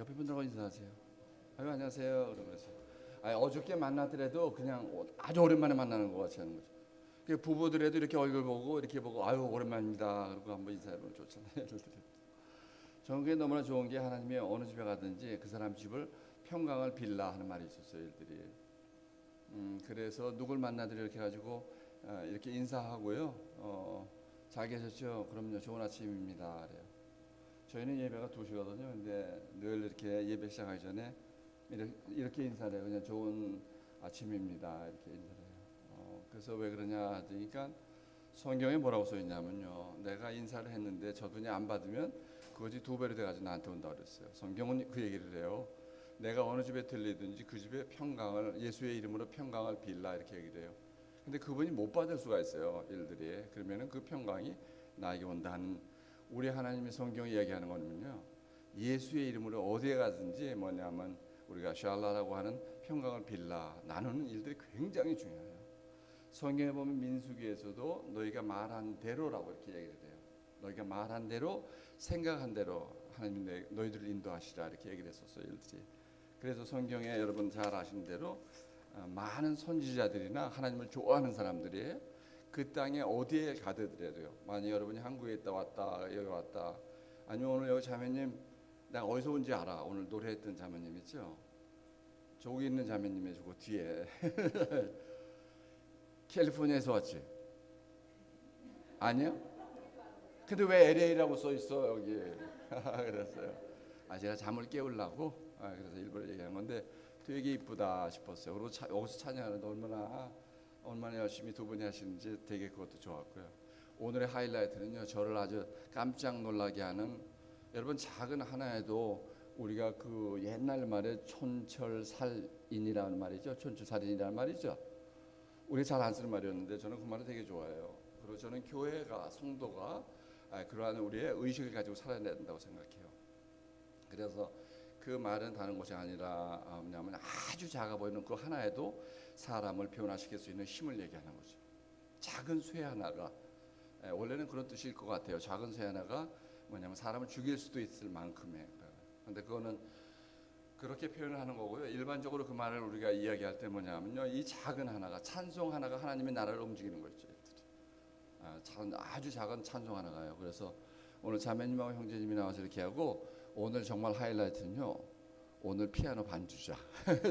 옆에 분들하고 인사하세요. 아유 안녕하세요. 그러면서 어저께 만나더라도 그냥 아주 오랜만에 만나는 것 같이 하는 거죠. 그 부부들에도 이렇게 얼굴 보고 이렇게 보고 아유 오랜만입니다. 그러고 한번 인사해보면 좋잖아요. 저는 그게 너무나 좋은 게 하나님이 어느 집에 가든지 그 사람 집을 평강을 빌라 하는 말이 있었어요. 일들이. 그래서 누굴 만나더라 이렇게 가지고 이렇게 인사하고요. 잘 계셨죠? 그럼요. 좋은 아침입니다. 그래요. 저희는 예배가 2시거든요. 근데 늘 이렇게 예배 시작하기 전에 이렇게 인사를 해요. 그냥 좋은 아침입니다. 이렇게 인사를 해요. 그래서 왜 그러냐 하니까 성경에 뭐라고 써 있냐면요. 내가 인사를 했는데 저분이 안 받으면 그것이 2배로 돼가지고 나한테 온다 그랬어요. 성경은 그 얘기를 해요. 내가 어느 집에 들리든지 그 집에 평강을 예수의 이름으로 평강을 빌라 이렇게 얘기를 해요. 근데 그분이 못 받을 수가 있어요. 일들이. 그러면은 그 평강이 나에게 온다는 우리 하나님의 성경이 얘기하는 거는요. 예수의 이름으로 어디에 가든지 뭐냐면 우리가 샬라라고 하는 평강을 빌라 나누는 일들이 굉장히 중요해요. 성경에 보면 민수기에서도 너희가 말한 대로라고 이렇게 얘기를 해요. 너희가 말한 대로 생각한 대로 하나님이 너희들을 인도하시라 이렇게 얘기를 했었어요. 일들이. 그래서 성경에 여러분 잘 아시는 대로 많은 선지자들이나 하나님을 좋아하는 사람들이 그 땅에 어디에 가더라도요. 만약 여러분이 한국에 있다 왔다 여기 왔다 아니면 오늘 여기 자매님 내가 어디서 온지 알아. 오늘 노래했던 자매님 있죠. 저기 있는 자매님의 저거 뒤에 캘리포니아에서 왔지? 아니요? 근데 왜 LA라고 써 있어 여기? 그랬어요. 제가 잠을 깨우려고 그래서 일부러 얘기한 건데 되게 이쁘다 싶었어요. 그리고 여기서 찬양하는데 얼마나 열심히 두 분이 하시는지 되게 그것도 좋았고요. 오늘의 하이라이트는요. 저를 아주 깜짝 놀라게 하는 여러분 작은 하나에도 우리가 그 옛날 말에 촌철살인이라는 말이죠. 촌철살인이라는 말이죠. 우리 잘 안 쓰는 말이었는데 저는 그 말을 되게 좋아해요. 그리고 저는 교회가 성도가 그러한 우리의 의식을 가지고 살아야 된다고 생각해요. 그래서 그 말은 다른 것이 아니라 뭐냐면 아주 작아 보이는 그 하나에도 사람을 변화시킬 수 있는 힘을 얘기하는 거죠. 작은 쇠 하나가 원래는 그런 뜻일 것 같아요. 작은 쇠 하나가 뭐냐면 사람을 죽일 수도 있을 만큼의. 그런데 그거는 그렇게 표현을 하는 거고요. 일반적으로 그 말을 우리가 이야기할 때 뭐냐면요, 이 작은 하나가 찬송 하나가 하나님의 나라를 움직이는 거죠. 아주 작은 찬송 하나가요. 그래서 오늘 자매님하고 형제님이 나와서 이렇게 하고 오늘 정말 하이라이트는요. 오늘 피아노 반주자.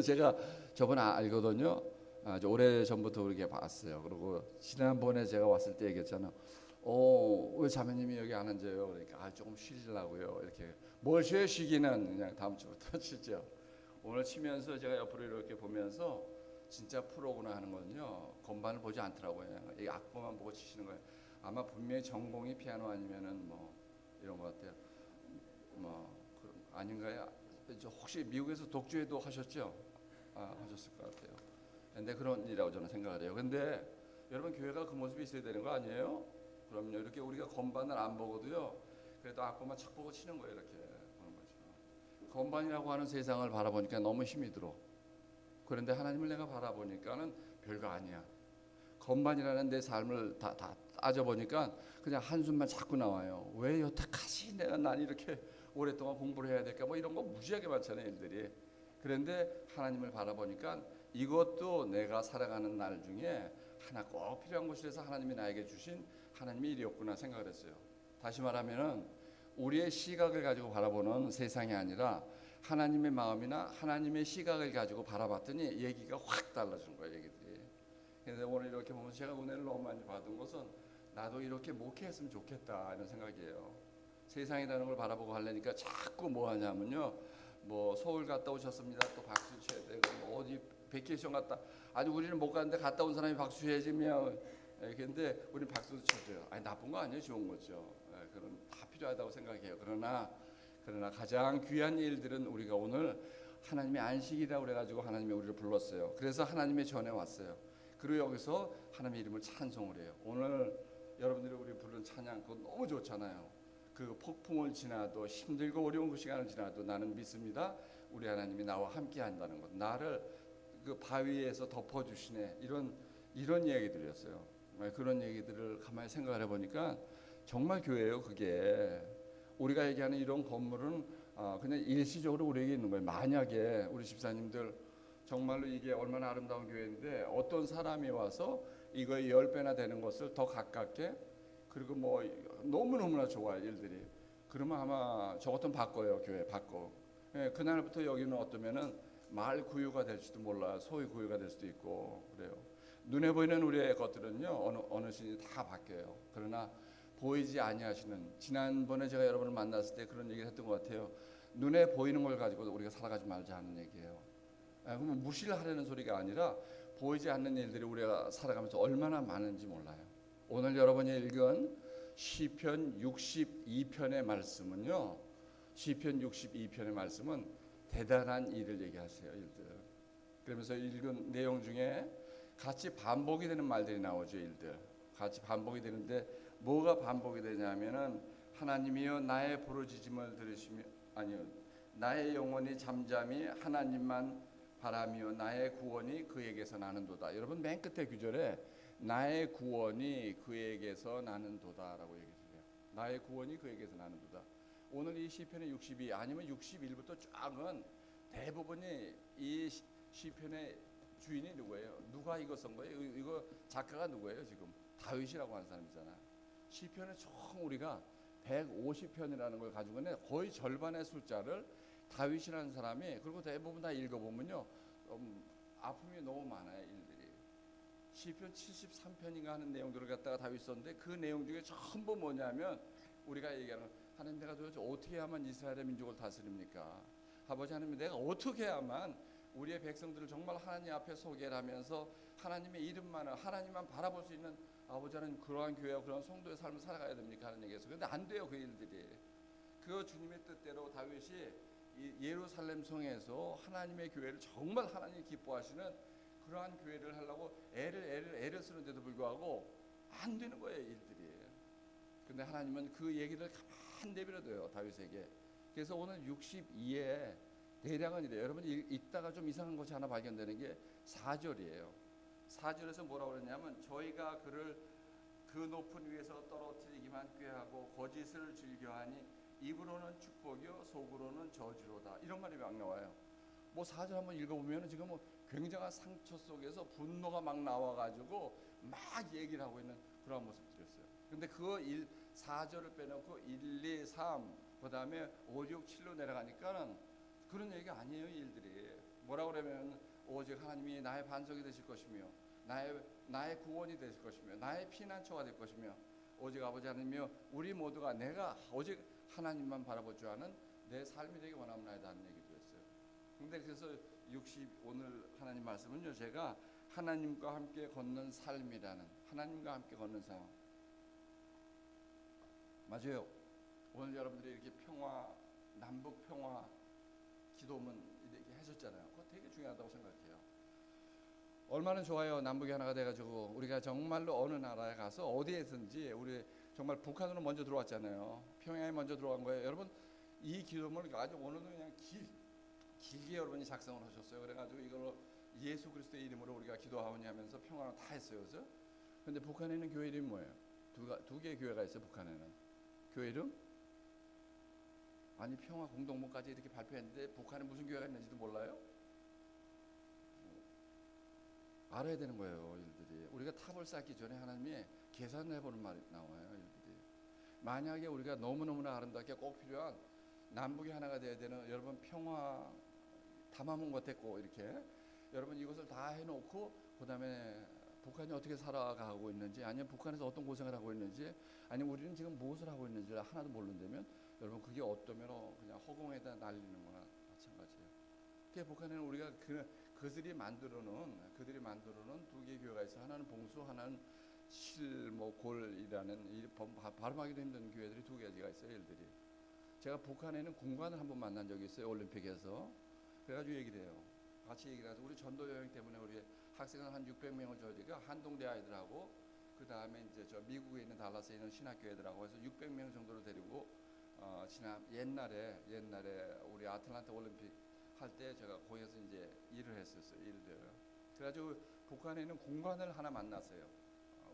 제가 저번에 알거든요. 아주 오래 전부터 그렇게 봤어요. 그리고 지난번에 제가 왔을 때 얘기했잖아요. 왜 자매님이 여기 안 앉아요? 그러니까 조금 쉬려고요. 이렇게 뭘 쉬기는 그냥 다음 주부터 치죠. 오늘 치면서 제가 옆으로 이렇게 보면서 진짜 프로구나 하는 거는요. 건반을 보지 않더라고요. 이 악보만 보고 치시는 거예요. 아마 분명히 전공이 피아노 아니면은 뭐 이런 것 같아요. 뭐 아닌가요? 혹시 미국에서 독주회도 하셨죠? 하셨을 것 같아요. 근데 그런 일이라고 저는 생각을 해요. 근데 여러분 교회가 그 모습이 있어야 되는 거 아니에요? 그럼요. 이렇게 우리가 건반을 안 보고도요. 그래도 악보만 착 보고 치는 거예요. 이렇게 보는 거죠. 건반이라고 하는 세상을 바라보니까 너무 힘이 들어. 그런데 하나님을 내가 바라보니까는 별거 아니야. 건반이라는 내 삶을 다 따져보니까 그냥 한숨만 자꾸 나와요. 왜 여태까지 난 이렇게 오랫동안 공부를 해야 될까? 뭐 이런 거 무지하게 많잖아요, 일들이. 그런데 하나님을 바라보니까 이것도 내가 살아가는 날 중에 하나 꼭 필요한 것이라서 하나님이 나에게 주신 하나님의 일이었구나 생각을 했어요. 다시 말하면은 우리의 시각을 가지고 바라보는 세상이 아니라 하나님의 마음이나 하나님의 시각을 가지고 바라봤더니 얘기가 확 달라진 거예요, 얘기들이. 그래서 오늘 이렇게 보면 제가 은혜를 너무 많이 받은 것은 나도 이렇게 목회했으면 좋겠다 이런 생각이에요. 세상이라는 걸 바라보고 하려니까 자꾸 뭐 하냐면요. 뭐 서울 갔다 오셨습니다. 또 박수 쳐야 되고 뭐 어디 베케이션 갔다 아니 우리는 못 갔는데 갔다 온 사람이 박수 쳐야지면 근데 우리는 박수도 쳐줘요. 아니 나쁜 거 아니에요. 좋은 거죠. 그런 다 필요하다고 생각해요. 그러나 가장 귀한 일들은 우리가 오늘 하나님의 안식이라고 그래가지고 하나님이 우리를 불렀어요. 그래서 하나님의 전에 왔어요. 그리고 여기서 하나님의 이름을 찬송을 해요. 오늘 여러분들이 우리 부른 찬양 그거 너무 좋잖아요. 그 폭풍을 지나도 힘들고 어려운 그 시간을 지나도 나는 믿습니다. 우리 하나님이 나와 함께 한다는 것. 나를 그 바위에서 덮어주시네. 이런 얘기들이었어요. 그런 얘기들을 가만히 생각을 해보니까 정말 교회예요. 그게 우리가 얘기하는 이런 건물은 그냥 그냥 일시적으로 우리에게 있는 거예요. 만약에 우리 집사님들 정말로 이게 얼마나 아름다운 교회인데 어떤 사람이 와서 이거의 10배나 되는 것을 더 가깝게, 그리고 뭐 너무너무나 좋아요 일들이. 그러면 아마 저 같은 바꿔요. 교회 바꿔. 예, 그날부터 여기는 어떠면은 마을 구유가 될지도 몰라요. 소위 구유가 될 수도 있고 그래요. 눈에 보이는 우리의 것들은요 어느 신이 다 바뀌어요. 그러나 보이지 아니하시는, 지난번에 제가 여러분을 만났을 때 그런 얘기를 했던 것 같아요. 눈에 보이는 걸 가지고 우리가 살아가지 말자 하는 얘기예요. 그러면 무시를 하려는 소리가 아니라 보이지 않는 일들이 우리가 살아가면서 얼마나 많은지 몰라요. 오늘 여러분이 읽은 시편 62편의 말씀은요, 시편 62편의 말씀은 대단한 일을 얘기하세요. 일들. 그러면서 읽은 내용 중에 같이 반복이 되는 말들이 나오죠. 일들 같이 반복이 되는데 뭐가 반복이 되냐면은 하나님이여 나의 부르짖음을 들으시며, 아니요, 나의 영혼이 잠잠히 하나님만 바라며 나의 구원이 그에게서 나는도다. 여러분 맨 끝에 구절에 나의 구원이 그에게서 나는도다라고 얘기해요. 나의 구원이 그에게서 나는도다. 오늘 이 시편의 62 아니면 61부터 쫙은 대부분이 이 시편의 주인이 누구예요? 누가 이거 쓴 거예요? 이거 작가가 누구예요? 지금 다윗이라고 하는 사람이잖아. 시편을 총 우리가 150편이라는 걸 가지고 있는데 거의 절반의 숫자를 다윗이라는 사람이, 그리고 대부분 다 읽어보면요 아픔이 너무 많아요. 일들이 시편 73편인가 하는 내용들을 갖다가 다윗 썼는데 그 내용 중에 전부 뭐냐면 우리가 얘기하는, 하나님 내가 도대체 어떻게 해야만 이스라엘의 민족을 다스립니까? 아버지 하나님 내가 어떻게 해야만 우리의 백성들을 정말 하나님 앞에 소개를 하면서 하나님의 이름만을, 하나님만 바라볼 수 있는 아버지 하나님 그러한 교회와 그런 성도의 삶을 살아가야 됩니까? 하는 얘기에서 근데 안 돼요. 그 일들이. 그 주님의 뜻대로 다윗이 이 예루살렘 성에서 하나님의 교회를 정말 하나님이 기뻐하시는 그러한 교회를 하려고 애를 쓰는데도 불구하고 안 되는 거예요. 일들이. 근데 하나님은 그 얘기를 가만 내버려둬요. 다윗에게. 그래서 오늘 62에 대략은 이래요. 여러분이 읽다가 좀 이상한 것이 하나 발견되는 게 4절이에요. 4절에서 뭐라고 그러냐면 저희가 그를 그 높은 위에서 떨어뜨리기만 꾀하고 거짓을 즐겨하니 입으로는 축복이요 속으로는 저주로다. 이런 말이 막 나와요. 뭐 4절 한번 읽어보면 지금 뭐 굉장한 상처 속에서 분노가 막 나와가지고 막 얘기를 하고 있는 그런 모습들이었어요. 근데 그 4절을 빼놓고 1, 2, 3 그 다음에 5, 6, 7로 내려가니까는 그런 얘기가 아니에요. 일들이 뭐라고 그러면 오직 하나님이 나의 반석이 되실 것이며 나의 구원이 되실 것이며 나의 피난처가 될 것이며 오직 아버지 하나님이여 우리 모두가 내가 오직 하나님만 바라볼 줄 아는 내 삶이 되기 원합니다 하는 얘기도 했어요. 근데 그래서 60 오늘 하나님 말씀은요 제가 하나님과 함께 걷는 삶이라는, 하나님과 함께 걷는 삶 맞아요. 오늘 여러분들이 이렇게 평화, 남북 평화 기도문 이렇게 하셨잖아요. 그거 되게 중요하다고 생각해요. 얼마나 좋아요. 남북이 하나가 돼가지고 우리가 정말로 어느 나라에 가서 어디에든지 우리 정말 북한으로 먼저 들어왔잖아요. 평양에 먼저 들어간 거예요. 여러분 이 기도문을 아주 오늘도 그냥 길게 여러분이 작성을 하셨어요. 그래가지고 이걸 예수 그리스도의 이름으로 우리가 기도하오니 하면서 평화를 다 했어요. 그죠? 근데 북한에 있는 교회 이름이 뭐예요? 두 개의 교회가 있어요. 북한에는. 교회 이름? 아니 평화 공동문까지 이렇게 발표했는데 북한에 무슨 교회가 있는지도 몰라요? 알아야 되는 거예요. 일들이 우리가 탑을 쌓기 전에 하나님이 계산을 해보는 말이 나와요. 일들이 만약에 우리가 너무너무나 아름답게 꼭 필요한 남북이 하나가 돼야 되는 여러분 평화 담아본 것 같고 이렇게 여러분 이것을 다 해놓고 그 다음에 북한이 어떻게 살아가고 있는지 아니면 북한에서 어떤 고생을 하고 있는지 아니면 우리는 지금 무엇을 하고 있는지 하나도 모른다면 여러분 그게 어떠면 그냥 허공에다 날리는 거나 마찬가지예요. 그게 북한에는 우리가 그들이 만들어놓은 두 개의 교회가 있어. 하나는 봉수, 하나는 골이라는 발음하기도 힘든 교회들이 두 가지가 있어요. 일들이 제가 북한에는 군관을 한번 만난 적이 있어요. 올림픽에서. 그래가지고 얘기를 해요. 같이 얘기를 해서 우리 전도 여행 때문에 우리 학생을 한 600명을 저희가 한동대 아이들하고 그 다음에 이제 저 미국에 있는 달라스에 있는 신학교 애들하고 해서 600명 정도를 데리고 지난 옛날에 우리 아틀란타 올림픽 할 때 제가 거기에서 이제 일을 했었어요. 일들. 그래가지고 북한에 있는 공관을 하나 만났어요.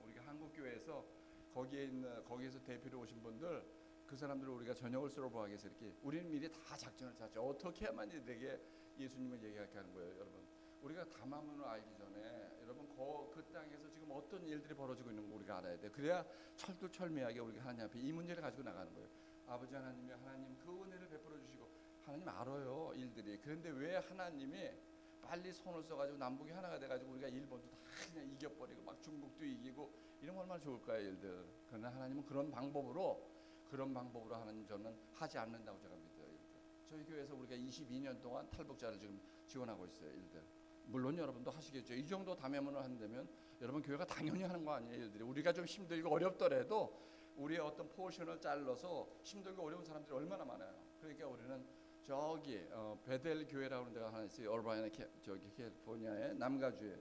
우리가 한국 교회에서 거기에서 대표로 오신 분들 그 사람들을 우리가 저녁을 서브하기 위해서 이렇게 우리는 미리 다 작전을 짰죠. 어떻게 해야만 이들에게 예수님을 얘기하게 하는 거예요, 여러분. 우리가 담화문을 알기 전에 여러분 그 땅에서 지금 어떤 일들이 벌어지고 있는 거 우리가 알아야 돼. 그래야 철두철미하게 우리가 하나님 앞에 이 문제를 가지고 나가는 거예요. 아버지 하나님이 하나님 그 은혜를 베풀어 주시고 하나님 알아요 일들이. 그런데 왜 하나님이 빨리 손을 써가지고 남북이 하나가 돼가지고 우리가 일본도 다 그냥 이겨버리고 막 중국도 이기고 이런 거 얼마나 좋을까요 일들. 그러나 하나님은 그런 방법으로 하나님 저는 하지 않는다고 제가 믿어요 일들. 저희 교회에서 우리가 22년 동안 탈북자를 지금 지원하고 있어요 일들. 물론 여러분도 하시겠죠. 이 정도 담화문을 한다면 여러분 교회가 당연히 하는 거 아니에요 일들이. 우리가 좀 힘들고 어렵더라도 우리의 어떤 포션을 잘라서 힘들고 어려운 사람들이 얼마나 많아요. 그러니까 우리는 저기 베델 교회라고 하는 데가 하나 있어요. 얼바이나 저기 캘리포니아의 남가주에.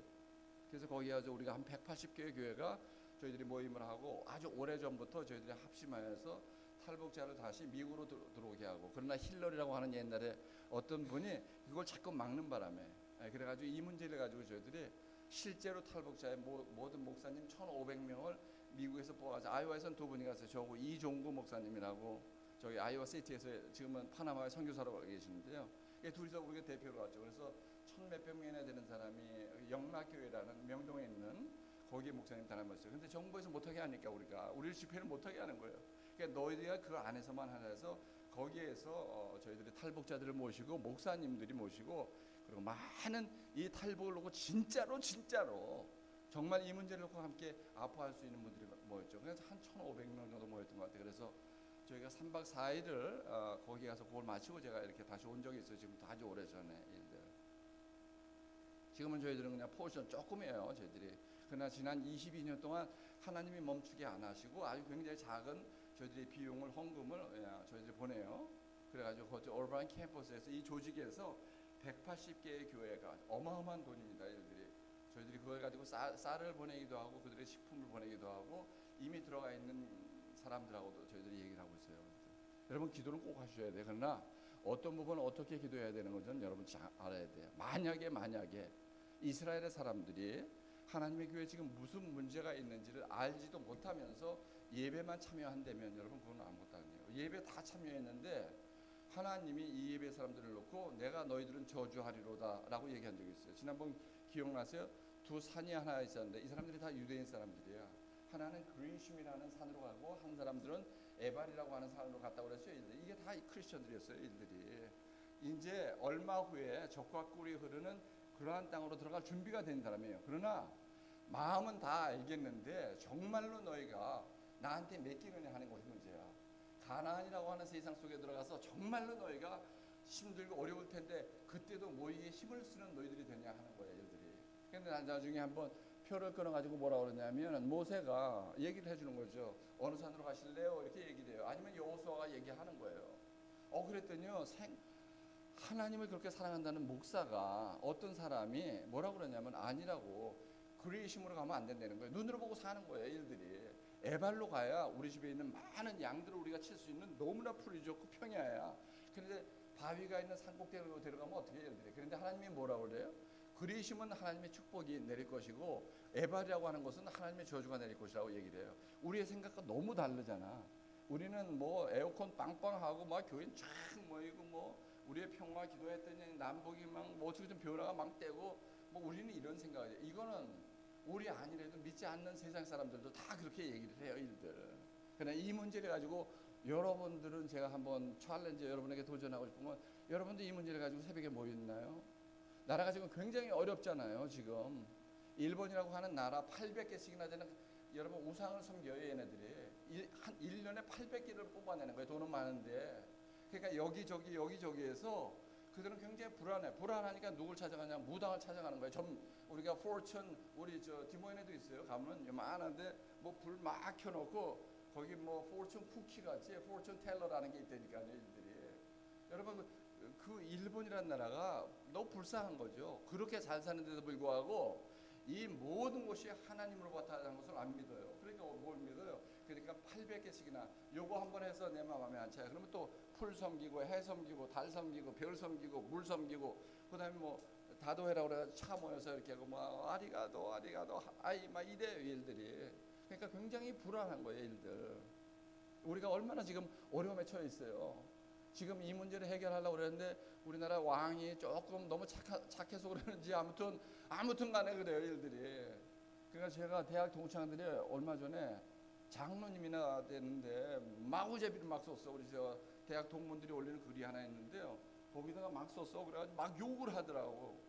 그래서 거기 가서 우리가 한 180개의 교회가 저희들이 모임을 하고 아주 오래전부터 저희들이 합심하여서 탈북자를 다시 미국으로 들어오게 하고. 그러나 힐러리라고 하는 옛날에 어떤 분이 그걸 자꾸 막는 바람에 그래가지고 이 문제를 가지고 저희들이 실제로 탈북자의 모든 목사님 1,500명을 미국에서 뽑아서 아이오와에서는 두 분이 갔어요. 저하고 이종구 목사님이라고 저기 아이오와 시티에서 지금은 파나마에 선교사로 계시는데요. 둘이서 우리가 대표로 왔죠. 그래서 1,000몇백 명이나 되는 사람이 영락교회라는 명동에 있는 거기에 목사님 담았어요. 근데 정부에서 못하게 하니까 우리를 집회를 못하게 하는 거예요. 그러니까 너희들이 그 안에서만 하면서 거기에서 저희들이 탈북자들을 모시고 목사님들이 모시고 그리고 많은 이 탈북을 놓고 진짜로 정말 이 문제를 놓고 함께 아파할 수 있는 분들이 모였죠. 그래서 한 1,500명 정도 모였던 것 같아요. 그래서 저희가 3박 4일을 거기 가서 그걸 마치고 제가 이렇게 다시 온 적이 있어요. 지금 아주 오래전에 일들. 지금은 저희들은 그냥 포션 조금이에요. 저희들이. 그러나 지난 22년 동안 하나님이 멈추게 안 하시고 아주 굉장히 작은 저희들이 비용을 헌금을 저희들이 보내요. 그래가지고 거기 얼바인 캠퍼스에서 이 조직에서 180개의 교회가 어마어마한 돈입니다. 저희들이 그걸 가지고 쌀을 보내기도 하고 그들의 식품을 보내기도 하고 이미 들어가 있는 사람들하고도 저희들이 얘기를 하고 있어요. 여러분 기도는 꼭 하셔야 돼요. 그러나 어떤 부분은 어떻게 기도해야 되는 것은 여러분 알아야 돼요. 만약에 이스라엘의 사람들이 하나님의 교회에 지금 무슨 문제가 있는지를 알지도 못하면서 예배만 참여한다면 여러분 그건 아무것도 아니에요. 예배 다 참여했는데 하나님이 이 예배 사람들을 놓고 내가 너희들은 저주하리로다 라고 얘기한 적이 있어요. 지난번 기억나세요? 두 산이 하나 있었는데 이 사람들이 다 유대인 사람들이야. 하나는 그리심이라는 산으로 가고 한 사람들은 에발이라고 하는 산으로 갔다고 그랬어요. 이게 다 크리스천들이었어요. 일들이 이제 얼마 후에 적과 꿀이 흐르는 그러한 땅으로 들어갈 준비가 된 사람이에요. 그러나 마음은 다 알겠는데 정말로 너희가 나한테 맡기느냐 하는 것이 문제야. 가나안이라고 하는 세상 속에 들어가서 정말로 너희가 힘들고 어려울 텐데 그때도 모이기에 힘을 쓰는 너희들이 되냐 하는 거예요. 일들이. 그런데 나중에 한번 표를 끊어가지고 뭐라 그러냐면 모세가 얘기를 해주는 거죠. 어느 산으로 가실래요? 이렇게 얘기를 해요. 아니면 여호수아가 얘기하는 거예요. 그랬더니요. 하나님을 그렇게 사랑한다는 목사가 어떤 사람이 뭐라고 그러냐면 아니라고 그리심으로 가면 안 된다는 거예요. 눈으로 보고 사는 거예요. 일들이. 에발로 가야 우리 집에 있는 많은 양들을 우리가 칠 수 있는 너무나 풀이 좋고 평야야. 그런데 바위가 있는 산꼭대기로 데려가면 어떻게 해요? 일들이. 그런데 하나님이 뭐라고 그래요? 그리심은 하나님의 축복이 내릴 것이고 에발이라고 하는 것은 하나님의 저주가 내릴 것이라고 얘기를 해요. 우리의 생각과 너무 다르잖아. 우리는 뭐 에어컨 빵빵하고 막 교인 쫙 모이고 뭐 우리의 평화 기도했더니 남북이 막 뭐 어떻게 좀 변화가 막 되고 뭐 우리는 이런 생각이에요. 이거는 우리 아니래도 믿지 않는 세상 사람들도 다 그렇게 얘기를 해요. 일들. 그러나 이 문제를 가지고 여러분들은 제가 한번 챌린지 여러분에게 도전하고 싶으면 여러분도 이 문제를 가지고 새벽에 모였나요? 나라가 지금 굉장히 어렵잖아요. 지금 일본이라고 하는 나라 800개씩이나 되는 여러분 우상을 섬겨요. 얘네들이 한 1년에 800개를 뽑아내는 거예요. 돈은 많은데. 그러니까 여기저기에서 그들은 굉장히 불안하니까 누굴 찾아가냐? 무당을 찾아가는 거예요. 우리가 포춘 우리 저 디모인에도 있어요. 가면 요만한데 뭐 불 막 켜놓고 거기 뭐 포춘 쿠키 같이 포춘 텔러라는 게 있다니까요. 일들이. 여러분 그 일본이라는 나라가 너무 불쌍한 거죠. 그렇게 잘 사는데도 불구하고 이 모든 것이 하나님으로부터 하는 것을 안 믿어요. 그러니까 뭘 믿어요? 그러니까 800개씩이나 요거 한번 해서 내 마음에 안 차요. 그러면 또 풀 섬기고 해 섬기고 달 섬기고 별 섬기고 물 섬기고 그다음에 뭐 다도해라고 그래 차 모여서 이렇게 하고 뭐 아리가도 아이 막 이래요 일들이. 그러니까 굉장히 불안한 거예요 일들. 우리가 얼마나 지금 어려움에 처해 있어요. 지금 이 문제를 해결하려고 그랬는데 우리나라 왕이 조금 너무 착해서 그러는지 아무튼 간에 그래요, 일들이. 그러니까 제가 대학 동창들이 얼마 전에 장로님이나 되는데 마구제비를 막 썼어. 우리 저 대학 동문들이 올리는 글이 하나 있는데요. 거기다가 막 썼어. 그래가지고 막 욕을 하더라고.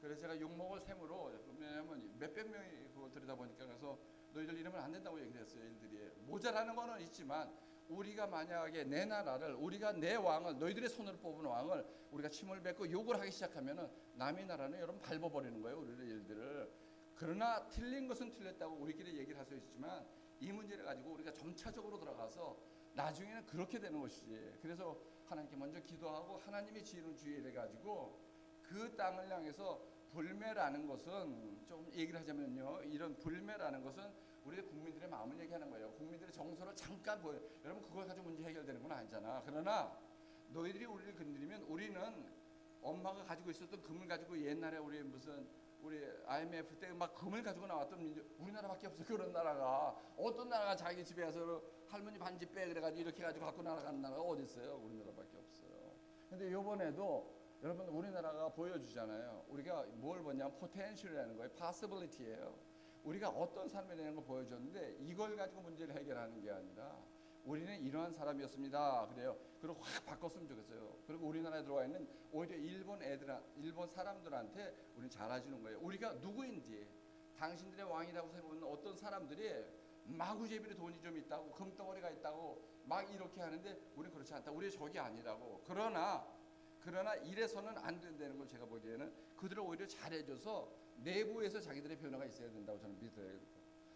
그래서 제가 욕먹을 셈으로, 왜냐면 몇백 명이 그걸 들여다보니까, 그래서 너희들 이러면 안 된다고 얘기를 했어요. 일들이 모자라는 거는 있지만 우리가 만약에 내 나라를, 우리가 내 왕을, 너희들의 손으로 뽑은 왕을 우리가 침을 뱉고 욕을 하기 시작하면은 남의 나라는 여러분 밟아버리는 거예요, 우리의 일들을. 그러나 틀린 것은 틀렸다고 우리끼리 얘기를 할 수 있지만 이 문제를 가지고 우리가 점차적으로 들어가서 나중에는 그렇게 되는 것이지. 그래서 하나님께 먼저 기도하고 하나님이 지은 주의를 가지고 그 땅을 향해서, 불매라는 것은 좀 얘기를 하자면요, 이런 불매라는 것은 우리 국민들의 마음을 얘기하는 거예요. 국민들의 정서를 잠깐 보여. 여러분 그걸 가지고 문제 해결되는 건 아니잖아. 그러나 너희들이 우리를 건드리면 우리는 엄마가 가지고 있었던 금을 가지고, 옛날에 우리 IMF 때 막 금을 가지고 나왔던 우리나라밖에 없어. 그런 나라가, 어떤 나라가 자기 집에 가서 할머니 반지 빼 그래가지고 이렇게 가지고 갖고 나가는 나라가 어디 있어요? 우리나라밖에 없어요. 근데 이번에도 여러분 우리나라가 보여주잖아요. 우리가 뭘 보냐면 포텐셜이라는 거예요. possibility예요. 우리가 어떤 삶에 대한 걸 보여줬는데 이걸 가지고 문제를 해결하는 게 아니라 우리는 이러한 사람이었습니다. 그래요. 그리고 확 바꿨으면 좋겠어요. 그리고 우리나라에 들어와 있는 오히려 일본 사람들한테 우리는 잘해주는 거예요. 우리가 누구인지, 당신들의 왕이라고 세우는 어떤 사람들이 마구제비로 돈이 좀 있다고, 금덩어리가 있다고 막 이렇게 하는데 우리는 그렇지 않다. 우리 적이 아니라고. 그러나 이래서는 안 된다는 걸 제가 보기에는 그들을 오히려 잘해줘서 내부에서 자기들의 변화가 있어야 된다고 저는 믿어요.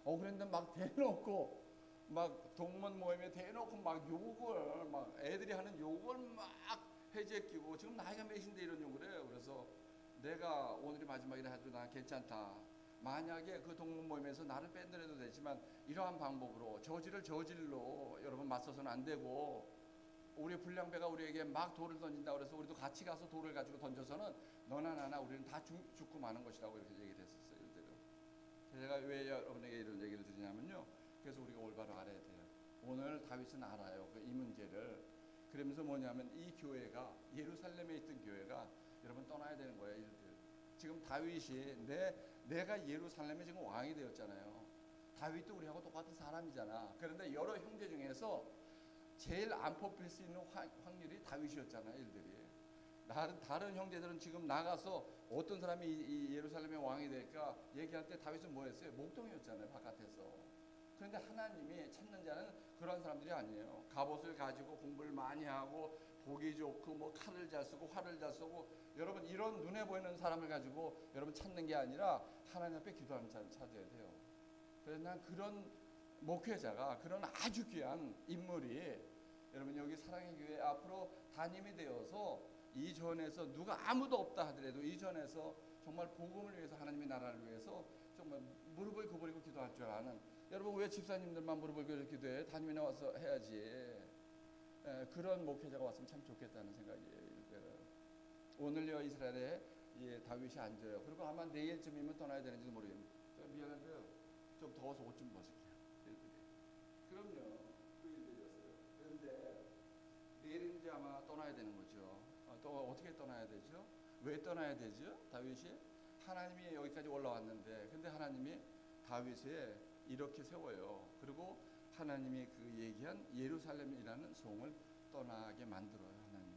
그런데 막 대놓고, 막 동문 모임에 대놓고 막 욕을, 막 애들이 하는 욕을 막 해제끼고, 지금 나이가 몇인데 이런 욕을 해요. 그래서 내가 오늘이 마지막이라 해도 난 괜찮다. 만약에 그 동문 모임에서 나를 뺀더라도 되지만 이러한 방법으로 저질로 여러분 맞서서는 안 되고, 우리 불량배가 우리에게 막 돌을 던진다 그래서 우리도 같이 가서 돌을 가지고 던져서는 너나 나나 우리는 다 죽고 마는 것이라고 이렇게 얘기를 했었어요. 일대로. 제가 왜 여러분에게 이런 얘기를 드리냐면요, 그래서 우리가 올바로 알아야 돼요. 오늘 다윗은 알아요, 이 문제를. 그러면서 뭐냐면 이 교회가, 예루살렘에 있던 교회가 여러분 떠나야 되는 거예요. 일들. 지금 다윗이 내가 예루살렘에 지금 왕이 되었잖아요. 다윗도 우리하고 똑같은 사람이잖아. 그런데 여러 형제 중에서 제일 안 뽑힐 수 있는 확률이 다윗이었잖아요. 일들이. 다른 형제들은 지금 나가서 어떤 사람이 이 예루살렘의 왕이 될까 얘기할 때 다윗은 뭐 했어요? 목동이었잖아요, 바깥에서. 그런데 하나님이 찾는 자는 그런 사람들이 아니에요. 갑옷을 가지고 공부를 많이 하고 보기 좋고 뭐 칼을 잘 쓰고 활을 잘 쓰고, 여러분 이런 눈에 보이는 사람을 가지고 여러분 찾는 게 아니라 하나님 앞에 기도하는 자를 찾아야 돼요. 그래서 난 그런 목회자가, 그런 아주 귀한 인물이 여러분 여기 사랑의 교회 앞으로 담임이 되어서 이전에서 누가 아무도 없다 하더라도 이전에서 정말 복음을 위해서, 하나님의 나라를 위해서 정말 무릎을 구부리고 기도할 줄 아는, 여러분 왜 집사님들만 무릎을 구부리고 기도해? 담임이 나와서 해야지. 그런 목회자가 왔으면 참 좋겠다는 생각이에요. 오늘요 이스라엘에 다윗이 앉아요. 그리고 아마 내일쯤이면 떠나야 되는지도 모르겠는데, 미안한데요, 좀 더워서 옷 좀 벗을게요. 그럼요, 그 일들이었어요. 그런데 내일은 이제 아마 떠나야 되는 거죠. 또 어떻게 떠나야 되죠? 왜 떠나야 되죠? 다윗이 하나님이 여기까지 올라왔는데, 근데 하나님이 다윗에 이렇게 세워요. 그리고 하나님이 그 얘기한 예루살렘이라는 성을 떠나게 만들어요. 하나님이.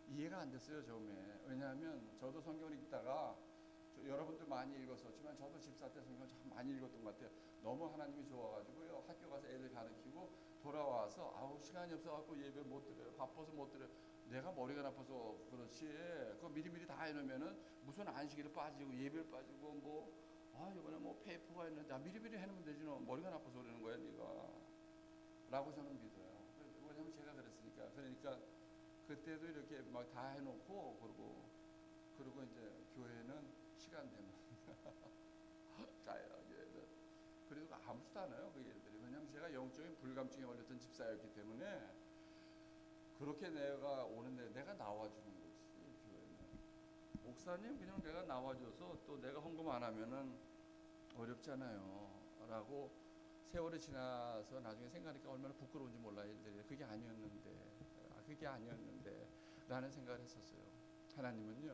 이해가 안 됐어요, 처음에. 왜냐하면 저도 성경을 읽다가, 여러분들 많이 읽었었지만 저도 집사 때 성경을 참 많이 읽었던 것 같아요. 너무 하나님이 좋아가지고요, 학교 가서 애들 가르치고 돌아와서 시간이 없어갖고 예배 못 드려요. 바빠서 못 드려요. 내가 머리가 나빠서 그렇지, 그거 미리미리 다 해놓으면은 무슨 안식일에 빠지고 예배를 빠지고 이번에 페이퍼가 있는데 미리미리 해놓으면 되지, 너 머리가 나빠서 그러는 거야 네가, 라고 저는 믿어요. 왜냐면 제가 그랬으니까. 그러니까 그때도 이렇게 막 다 해놓고, 그리고 이제 교회는 시간 되면 가요. 그래도 아무렇지도 않아요, 그 일들이. 왜냐면 제가 영적인 불감증에 걸렸던 집사였기 때문에 그렇게 내가 오는데 내가 나와주는 거지. 교회는 목사님 그냥 내가 나와줘서 또 내가 헌금 안 하면은 어렵잖아요 라고 세월이 지나서 나중에 생각하니까 얼마나 부끄러운지 몰라요. 일들이 그게 아니었는데 라는 생각을 했었어요. 하나님은요,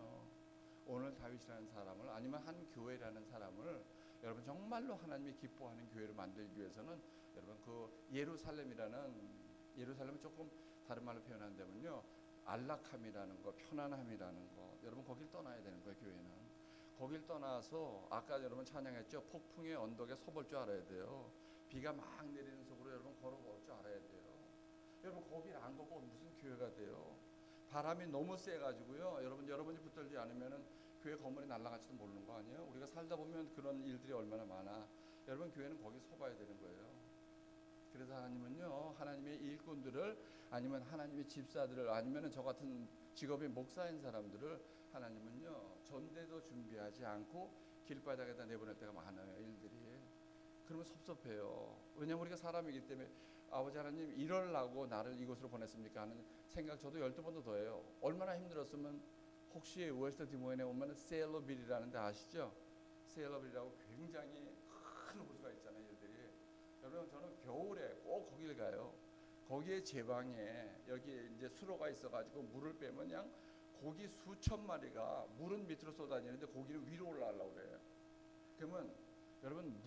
오늘 다윗이라는 사람을, 아니면 한 교회라는 사람을 여러분 정말로 하나님이 기뻐하는 교회를 만들기 위해서는, 여러분 그 예루살렘은 조금 다른 말로 표현한다면요, 안락함이라는 거, 편안함이라는 거, 여러분 거길 떠나야 되는 거예요. 교회는 거길 떠나서 아까 여러분 찬양했죠, 폭풍의 언덕에 서볼 줄 알아야 돼요. 비가 막 내리는 속으로 여러분 걸어볼 줄 알아야 돼요. 여러분 거길 안 걷고 무슨 교회가 돼요? 바람이 너무 세가지고요, 여러분이 붙들지 않으면은 교회 건물이 날아갈지도 모르는 거 아니에요? 우리가 살다 보면 그런 일들이 얼마나 많아. 여러분 교회는 거기 서봐야 되는 거예요. 그래서 하나님은요, 하나님의 일꾼들을, 아니면 하나님의 집사들을, 아니면 저 같은 직업이 목사인 사람들을 하나님은요, 전대도 준비하지 않고 길바닥에다 내보낼 때가 많아요. 일들이. 그러면 섭섭해요. 왜냐하면 우리가 사람이기 때문에, 아버지 하나님 이럴라고 나를 이곳으로 보냈습니까 하는 생각 저도 12번도 더 해요. 얼마나 힘들었으면. 혹시 웨스트 디모인에 오면 세일러빌이라는 데 아시죠? 세일러빌이라고 굉장히 큰 호수가 있잖아요. 일들이. 여러분 저는 겨울에 꼭 거기를 가요. 거기에 제 방에 여기 이제 수로가 있어가지고 물을 빼면 그냥 고기 수천 마리가 물은 밑으로 쏟아지는데 고기는 위로 올라가려고 그래요. 그러면 여러분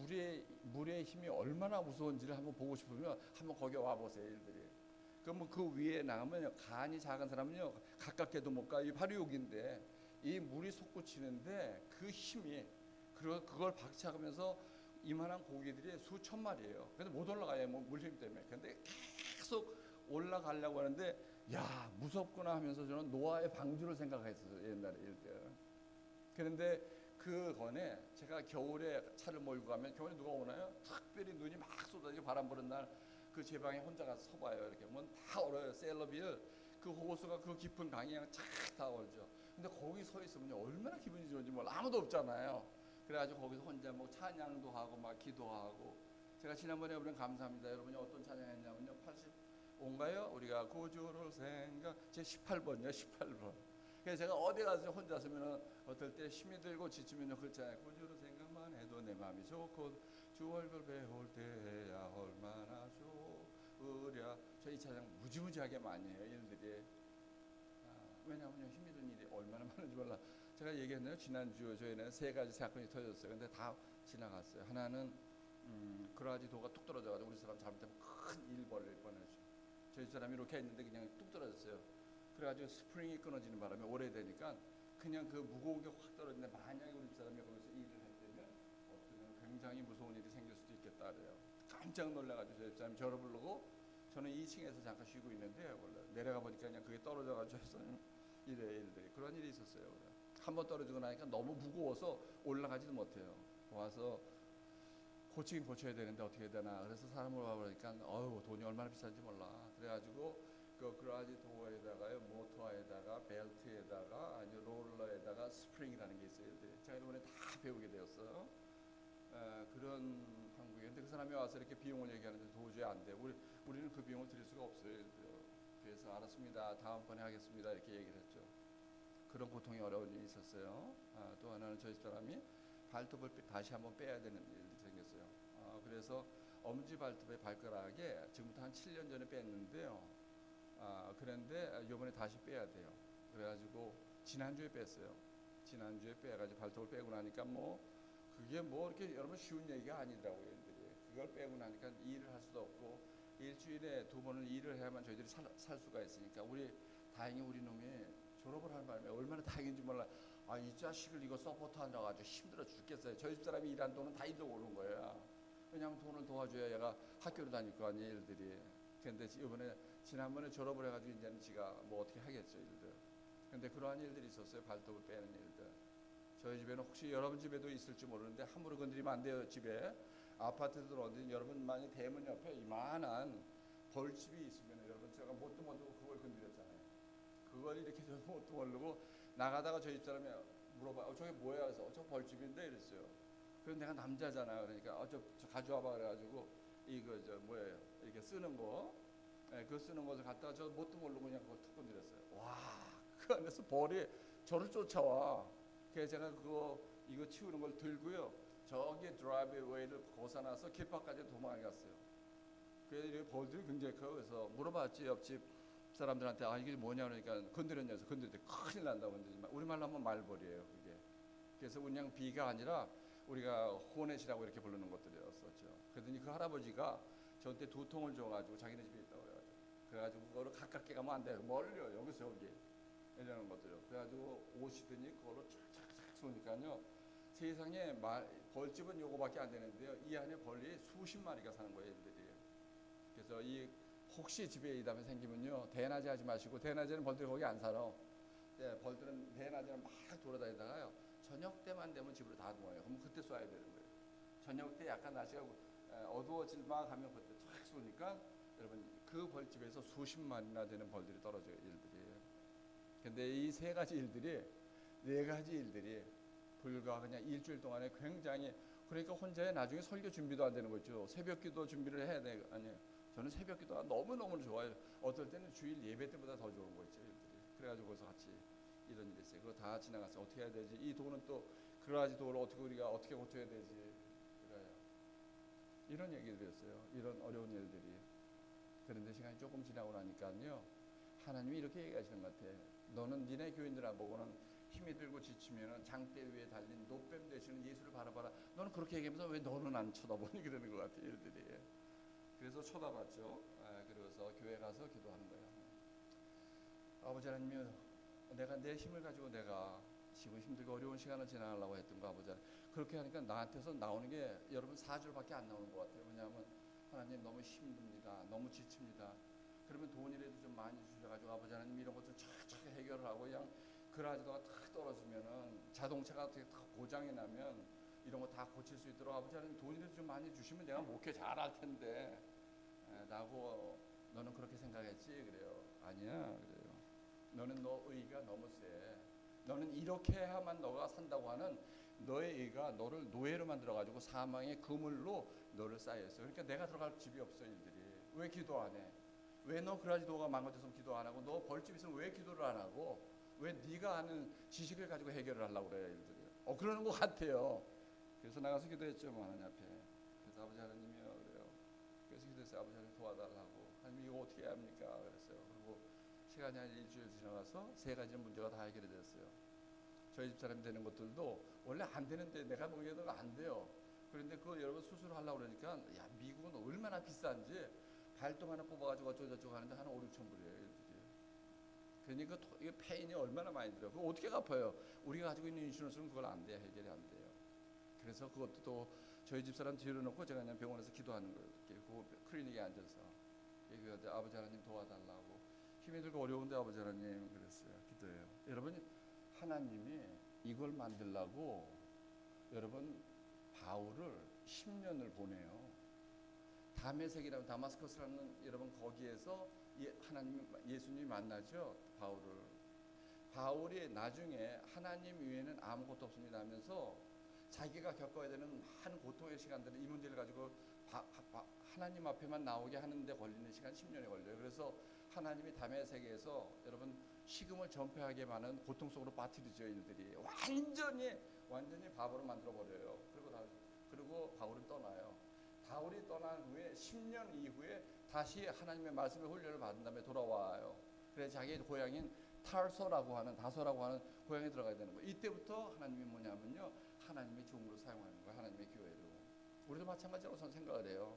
물의 힘이 얼마나 무서운지를 한번 보고 싶으면 한번 거기 와 보세요. 일들이. 그러면 그 위에 나가면 간이 작은 사람은요 가깝게도 못 가. 이 바로 여기인데 이 물이 솟구치는데 그 힘이, 그걸 박차가면서 이만한 고기들이 수천 마리예요. 근데 못 올라가요. 뭐 물힘 때문에. 근데 계속 올라가려고 하는데, 야 무섭구나 하면서 저는 노아의 방주를 생각했어요. 옛날에 일때. 그런데 그 건에 제가 겨울에 차를 몰고 가면, 겨울에 누가 오나요? 특별히 눈이 막 쏟아지고 바람 부는 날 그 제 방에 혼자 가서 서봐요. 이렇게 보면 다 얼어요. 셀러빌 그 호수가 그 깊은 강이 그냥 쫙다 얼죠. 근데 거기 서 있으면 얼마나 기분이 좋은지 몰라. 아무도 없잖아요. 그래가지고 거기서 혼자 뭐 찬양도 하고 막 기도하고. 제가 지난번에 여러분 감사합니다. 여러분이 어떤 찬양했냐면요, 85인가요? 우리가 구주를 생각, 제 18번이요. 18번. 그래서 제가 어디 가서 혼자 서면 어떨 때 힘이 들고 지치면 그렇잖아요. 구주를 생각만 해도 내 마음이 좋고 주 얼굴 배울 때야 얼마나 좋으랴. 저희 찬양 무지무지하게 많이 해요. 일들이. 왜냐하면 힘이 드는 일이 얼마나 많은지 몰라. 제가 얘기했나요? 지난주 저희는 3가지 사건이 터졌어요. 근데 다 지나갔어요. 하나는 그라지 도가 뚝 떨어져가지고 우리 사람 잘못하면 큰 일 벌릴 뻔했죠. 저희 사람이 이렇게 했는데 그냥 뚝 떨어졌어요. 그래가지고 스프링이 끊어지는 바람에 오래되니까 그냥 그 무거운 게 확 떨어지는데, 만약에 우리 사람이 거기서 일을 했다면 어쩌면 굉장히 무서운 일이 생길 수도 있겠다 그래요. 깜짝 놀라가지고 저희 사람이 저를 부르고, 저는 2층에서 잠깐 쉬고 있는데 원래 내려가 보니까 그냥 그게 떨어져가지고 일들이 그런 일이 있었어요. 한번 떨어지고 나니까 너무 무거워서 올라가지도 못해요. 와서 고치긴 고쳐야 되는데 어떻게 해야 되나. 그래서 사람을 와보니까 돈이 얼마나 비싼지 몰라. 그래가지고 그 그라지 도어에다가요, 모터에다가 벨트에다가 아니면 롤러에다가 스프링이라는 게 있어요. 제가 이번에 다 배우게 되었어요. 그런 한국에. 근데 그 사람이 와서 이렇게 비용을 얘기하는데 도저히 안 돼. 우리는 그 비용을 드릴 수가 없어요. 그래서 알았습니다. 다음번에 하겠습니다. 이렇게 얘기를 했죠. 그런 고통이 어려운 일이 있었어요. 또 하나는 저희 사람이 발톱을 다시 한번 빼야 되는 일이 생겼어요. 그래서 엄지 발톱의 발가락에 지금부터 한 7년 전에 뺐는데요. 그런데 이번에 다시 빼야 돼요. 그래가지고 지난주에 뺐어요. 지난주에 빼가지고 발톱을 빼고 나니까 그게 이렇게 여러분 쉬운 얘기가 아니더라고요. 그걸 빼고 나니까 일을 할 수도 없고, 일주일에 2번을 일을 해야만 저희들이 살 수가 있으니까, 다행히 우리 놈이 졸업을 한 바람에 얼마나 다행인지 몰라. 이 자식을 이거 서포트 하느라고 아주 힘들어 죽겠어요. 저희 집사람이 일한 돈은 다 일로 오는 거야. 왜냐하면 돈을 도와줘야 얘가 학교를 다닐 거 아니에요. 일들이. 근데 지난번에 졸업을 해가지고 이제는 지가 어떻게 하겠죠. 일들. 근데 그러한 일들이 있었어요. 발톱을 빼는 일들. 저희 집에는 혹시 여러분 집에도 있을지 모르는데 함부로 건드리면 안 돼요. 집에 아파트들 어디 여러분 만약 대문 옆에 이만한 벌집이 있으면, 여러분 제가 뭣도 모르고 그걸 건드렸잖아요. 그걸 이렇게 뭣도 모르고 나가다가 저희 집사람이 물어봐. 저게 뭐야? 그래서 저 벌집인데 이랬어요. 그래서 내가 남자잖아요. 그러니까 저 가져와봐 그래가지고 이거 뭐예요? 이렇게 쓰는 거. 그거 쓰는 것을 갖다가 저 뭣도 모르고 그냥 그거 툭 건드렸어요. 와, 그 안에서 벌이 저를 쫓아와. 그래서 제가 이거 치우는 걸 들고요. 저기 드라이브웨이를 벗어나서 길바까지 도망갔어요. 그래서 벌들이 굉장히 커요. 그래서 물어봤지 옆집 사람들한테 아 이게 뭐냐 그러니까 건드렸냐서 건드릴 때 큰일 난다고 건드리지만 우리말로 하면 말벌이에요 그게. 그래서 그냥 비가 아니라 우리가 호넷이라고 이렇게 부르는 것들이었었죠. 그랬더니 그 할아버지가 저한테 2통을 줘가지고 자기네 집에 있다고 그래가지고 그거를 가깝게 가면 안 돼요. 멀려 여기서 여기 이러는 것들요. 그래가지고 오시더니 그거를 쫙쫙쫙 쏘니까요. 세상에 벌집은 요거밖에 안 되는데요. 이 안에 벌이 수십 마리가 사는 거예요, 얘들이. 그래서 이 혹시 집에 이담에 생기면요, 대낮에 하지 마시고 대낮에는 벌들이 거기 안 살아. 네, 벌들은 대낮에는 막 돌아다니다가요. 저녁 때만 되면 집으로 다 들어와요. 그럼 그때 쏴야 되는 거예요. 저녁 때 약간 날씨가 어두워질만 하면 그때 쫙 쏘니까 여러분 그 벌집에서 수십 마리나 되는 벌들이 떨어져요, 일들이. 근데 이 세 가지 일들이 네 가지 일들이 불과 그냥 일주일 동안에 굉장히 그러니까 혼자의 나중에 설교 준비도 안 되는 거죠. 새벽기도 준비를 해야 돼 아니에요. 저는 새벽기도가 너무너무 좋아요. 어떨 때는 주일 예배 때보다 더 좋은 거 있죠. 일들이. 그래가지고 거기서 같이 이런 일이 있어요. 그거 다 지나갔어요. 어떻게 해야 되지? 이 돈은 또 그러하지 돈을 어떻게 우리가 어떻게 고쳐야 되지? 그래요. 이런 얘기들이었어요. 이런 어려운 일들이. 그런데 시간이 조금 지나고 나니까요. 하나님이 이렇게 얘기하시는 것 같아. 너는 니네 교인들아 보고는 힘이 들고 지치면은 장대 위에 달린 노뱀 되시는 예수를 바라봐라. 너는 그렇게 얘기하면서 왜 너는 안 쳐다보니 그러는 것 같아 일들이. 그래서 쳐다봤죠. 그래서 교회 가서 기도하는 거예요. 아버지 하나님, 내가 내 힘을 가지고 내가 지금 힘들고 어려운 시간을 지나가려고 했던 거 아버지 하나님. 그렇게 하니까 나한테서 나오는 게 여러분 4줄밖에 안 나오는 것 같아요. 왜냐하면 하나님 너무 힘듭니다. 너무 지칩니다. 그러면 돈이라도 좀 많이 주셔가지고 아버지 하나님 이런 것들 착착 해결을 하고 그냥 그라지도가 탁 떨어지면은 자동차가 어떻게 탁 고장이 나면 이런 거 다 고칠 수 있도록 아버지 하나님 돈이라도 좀 많이 주시면 내가 목회 잘할 텐데 라고 너는 그렇게 생각했지? 그래요. 아니야 그래요. 너는 너 의가 너무 세. 너는 이렇게 해야만 너가 산다고 하는 너의 의가 너를 노예로 만들어가지고 사망의 그물로 너를 쌓였어. 그러니까 내가 들어갈 집이 없어 일들이. 왜 기도 안 해? 왜 너 그라지도가 망가져서 기도 안 하고 너 벌집 있으면 왜 기도를 안 하고 왜 네가 아는 지식을 가지고 해결을 하려고 그래 일들이. 그러는 것 같아요. 그래서 나가서 기도했죠 뭐 하나님 앞에. 그래서 아버지 하나님이요 그래요. 그래서 기도했어요. 아버지 하나님 도와달라고. 하나님 이거 어떻게 해야 합니까? 그랬어요. 그리고 시간이 한 일주일 지나가서 세 가지 문제가 다 해결이 됐어요. 저희 집사람이 되는 것들도 원래 안 되는데 내가 보기에도 안 돼요. 그런데 그거 여러분 수술을 하려고 그러니까 야 미국은 얼마나 비싼지 발동 하나 뽑아가지고 어쩌고저쩌고 하는데 한 5, 6천 불이에요. 그러니까 이게 페인이 얼마나 많이 들어요. 그거 어떻게 갚아요? 우리가 가지고 있는 인슈런스는 그걸 안 돼요. 해결이 안 돼요. 그래서 그것도 또 저희 집사람 뒤로 놓고 제가 그냥 병원에서 기도하는 거예요. 그 클리닉에 앉아서 얘기하는데 아버지 하나님 도와달라고 힘이 들고 어려운데 아버지 하나님 그랬어요. 기도해요. 여러분 하나님이 이걸 만들라고 여러분 바울을 10년을 보내요. 다메섹이라는 다마스커스라는 여러분 거기에서 하나님 예수님이 만나죠. 바울이 나중에 하나님 위에는 아무것도 없습니다 하면서 자기가 겪어야 되는 많은 고통의 시간들을 이 문제를 가지고 하나님 앞에만 나오게 하는데 걸리는 시간 10년이 걸려요. 그래서 하나님이 담의 세계에서 여러분 식음을 전폐하게 많은 고통 속으로 빠뜨리죠. 일들이 완전히 바보로 만들어 버려요. 그리고 바울은 떠나요. 바울이 떠난 후에 10년 이후에 다시 하나님의 말씀의 훈련을 받은 다음에 돌아와요. 그래서 자기 고향인 다소라고 하는 고향에 들어가야 되는 거예요. 이때부터 하나님이 뭐냐면요, 하나님의 종으로 사용하는 거예요. 하나님의 교회로. 우리도 마찬가지라고 저는 생각을 해요.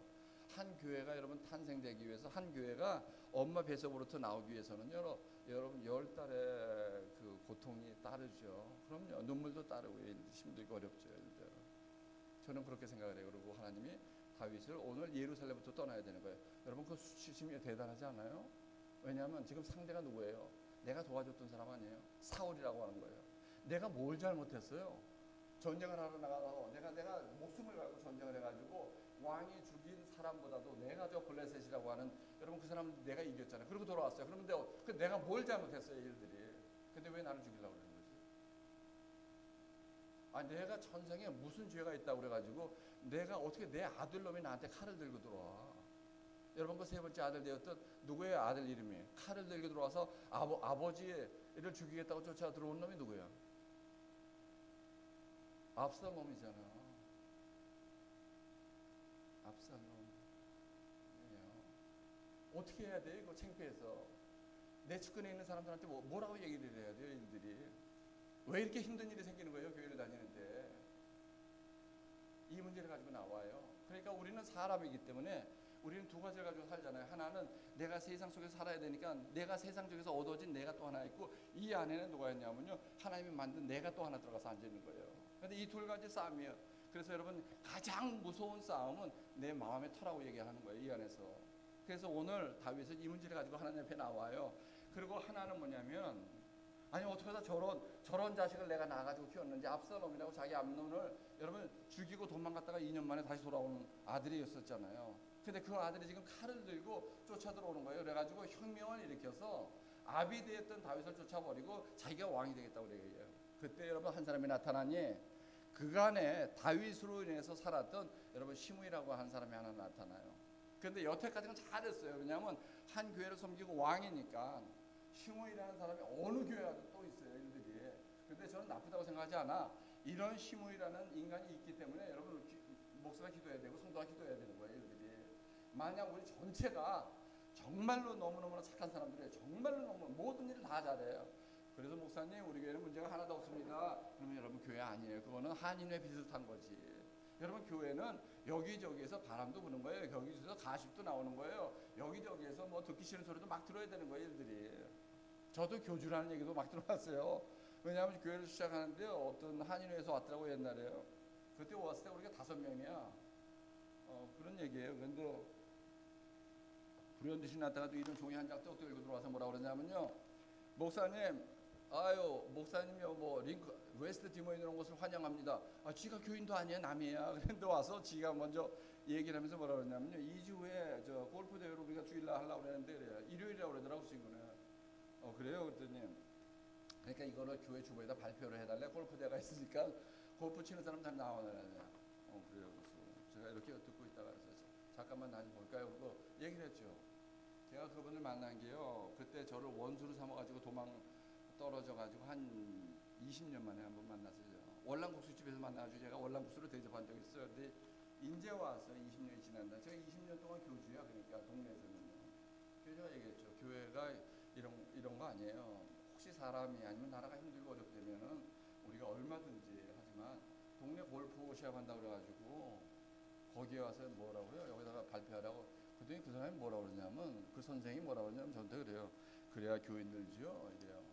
한 교회가 여러분 탄생되기 위해서 한 교회가 엄마 뱃속으로부터 나오기 위해서는요, 여러분 10달의 그 고통이 따르죠. 그럼요, 눈물도 따르고 힘들고 어렵죠. 저는 그렇게 생각을 해요. 그리고 하나님이 다윗을 오늘 예루살렘부터 떠나야 되는 거예요. 여러분 그 수치심이 대단하지 않아요? 왜냐하면 지금 상대가 누구예요? 내가 도와줬던 사람 아니에요? 사울이라고 하는 거예요. 내가 뭘 잘못했어요? 전쟁을 하러 나가서 내가 목숨을 걸고 전쟁을 해가지고 왕이 죽인 사람보다도 내가 저 블레셋이라고 하는 여러분 그 사람 내가 이겼잖아요. 그리고 돌아왔어요. 그런데 내가 뭘 잘못했어요 일들이? 근데 왜 나를 죽이려고 그러는 거지? 내가 천상에 무슨 죄가 있다고 그래가지고 내가 어떻게 내 아들놈이 나한테 칼을 들고 들어와? 여러분 그 세 번째 아들 되었던 누구의 아들 이름이 칼을 들고 들어와서 아버지를 죽이겠다고 쫓아 들어온 놈이 누구야? 압살롬이잖아. 어떻게 해야 돼? 이거 창피해서 내 측근에 있는 사람들한테 뭐라고 얘기를 해야 돼요? 일들이 왜 이렇게 힘든 일이 생기는 거예요? 교회를 다니는데 이 문제를 가지고 나와요. 그러니까 우리는 사람이기 때문에 우리는 두 가지를 가지고 살잖아요. 하나는 내가 세상 속에서 살아야 되니까 내가 세상 속에서 얻어진 내가 또 하나 있고, 이 안에는 누가 있냐면요, 하나님이 만든 내가 또 하나 들어가서 앉아 있는 거예요. 그런데 이 두 가지 싸움이에요. 그래서 여러분, 가장 무서운 싸움은 내 마음의 터라고 얘기하는 거예요, 이 안에서. 그래서 오늘 다윗은 이 문제를 가지고 하나님 앞에 나와요. 그리고 하나는 뭐냐면, 아니 어떻게 해서 저런 자식을 내가 낳아가지고 키웠는지, 압살롬이라고 자기 암논을 여러분 죽이고 도망갔다가 2년 만에 다시 돌아오는 아들이었었잖아요. 근데 그 아들이 지금 칼을 들고 쫓아 들어오는 거예요. 그래가지고 혁명을 일으켜서 아비드였던 다윗을 쫓아버리고 자기가 왕이 되겠다고 그래요. 그때 여러분 한 사람이 나타나니, 그간에 다윗으로 인해서 살았던 여러분 시므이라고 하는 사람이 하나 나타나요. 그런데 여태까지는 잘했어요. 왜냐하면 한 교회를 섬기고 왕이니까. 시므이라는 사람이 어느 교회에도 또 있어요, 일들이. 근데 저는 나쁘다고 생각하지 않아. 이런 시므이라는 인간이 있기 때문에 여러분, 목사가 기도해야 되고 성도가 기도해야 되는 거예요, 일들이. 만약 우리 전체가 정말로 너무너무나 착한 사람들이에요. 정말로 너무 모든 일을 다 잘해요. 그래서 목사님, 우리 교회는 문제가 하나도 없습니다. 그러면 여러분, 교회 아니에요. 그거는 한인회 비슷한 거지. 여러분, 교회는 여기저기에서 바람도 부는 거예요. 여기저기서 가십도 나오는 거예요. 여기저기에서 뭐 듣기 싫은 소리도 막 들어야 되는 거예요, 일들이. 저도 교주라는 얘기도 막 들어봤어요. 왜냐하면 교회를 시작하는데 어떤 한인회에서 왔더라고, 옛날에요. 그때 왔을 때 우리가 5명이야. 그런 얘기예요. 그런데 불현듯이 나타나도 이런 종이 한 장 떡 들고 들어와서 뭐라 그러냐면요, 목사님, 아유 목사님요, 뭐 웨스트 디모인 이런 곳을 환영합니다. 지가 교인도 아니야, 남이야. 그런데 와서 지가 먼저 얘기를 하면서 뭐라 그러냐면요, 2주 후에 저 골프 대회로 우리가 주일날 하려고 그랬는데 그래요. 일요일이라고 그러더라고, 친구는. 그래요? 그랬더니, 그러니까 이거를 교회 주보에다 발표를 해달래. 골프 대회가 있으니까 골프 치는 사람 다 나와야 돼. 그래요. 그래서 제가 이렇게 듣고 있다가 그래서 잠깐만 나 좀 볼까요? 그리고 얘기를 했죠. 제가 그분을 만난 게요, 그때 저를 원수로 삼아가지고 도망 떨어져가지고 한 20년 만에 한번 만났어요. 월남국수집에서 만나가지고 제가 월남국수를 대접한 적이 있어요. 근데 인제 와서 20년이 지난다. 제가 20년 동안 교주야. 그러니까 동네에서는. 그래서 제가 얘기했죠. 교회가 이런 거 아니에요. 혹시 사람이 아니면 나라가 힘들고 어렵다면은 우리가 얼마든지 하지만, 동네 골프 시합한다고 그래가지고 거기에 와서 뭐라고요? 여기다가 발표하라고. 그랬더니 그 사람이 뭐라고 그러냐면, 그 선생이 뭐라고 그러냐면 저한테 그래요. 그래야 교회 늘지요? 이래요.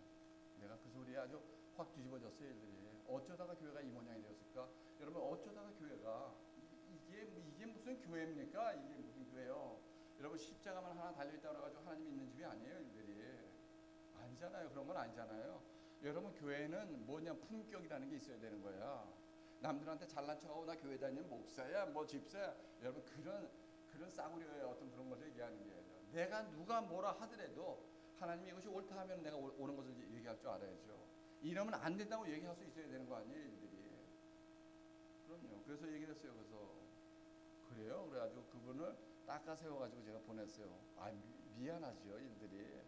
내가 그 소리에 아주 확 뒤집어졌어요, 일들이. 어쩌다가 교회가 이 모양이 되었을까? 여러분, 어쩌다가 교회가 이게 무슨 교회입니까? 이게 무슨 교회요? 여러분, 십자가만 하나 달려있다고 해가지고 하나님 있는 집이 아니에요, 일들이. 아니잖아요. 그런 건 아니잖아요. 여러분, 교회는 뭐냐, 품격이라는 게 있어야 되는 거야. 남들한테 잘난 척하고 나 교회 다니는 목사야, 뭐 집사야, 여러분, 그런 싸구려의 어떤 그런 것을 얘기하는 거예요. 내가 누가 뭐라 하더라도 하나님이 이것이 옳다 하면 내가 옳은 것을 얘기할 줄 알아야죠. 이러면 안 된다고 얘기할 수 있어야 되는 거 아니에요, 일들이. 그럼요. 그래서 얘기를 했어요. 그래서 그래요. 그래가지고 그분을 닦아 세워가지고 제가 보냈어요. 미안하죠, 일들이.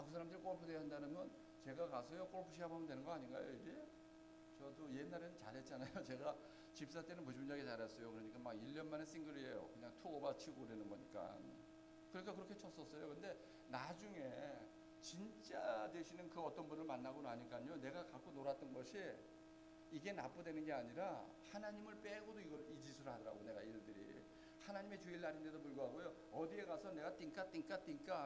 그 사람들이 골프 대회 한다면 제가 가서요 골프 시합하면 되는 거 아닌가요, 일이? 저도 옛날에는 잘했잖아요. 제가 집사 때는 무지무지하게 잘했어요. 그러니까 막 1년 만에 싱글이에요. 그냥 투오버 치고 그러는 거니까. 그러니까 그렇게 쳤었어요. 근데 나중에 진짜 되시는 그 어떤 분을 만나고 나니까요, 내가 갖고 놀았던 것이 이게 나쁘다는 게 아니라 하나님을 빼고도 이 짓을 하더라고, 내가 일들이. 하나님의 주일날인데도 불구하고요, 어디에 가서 내가 띵까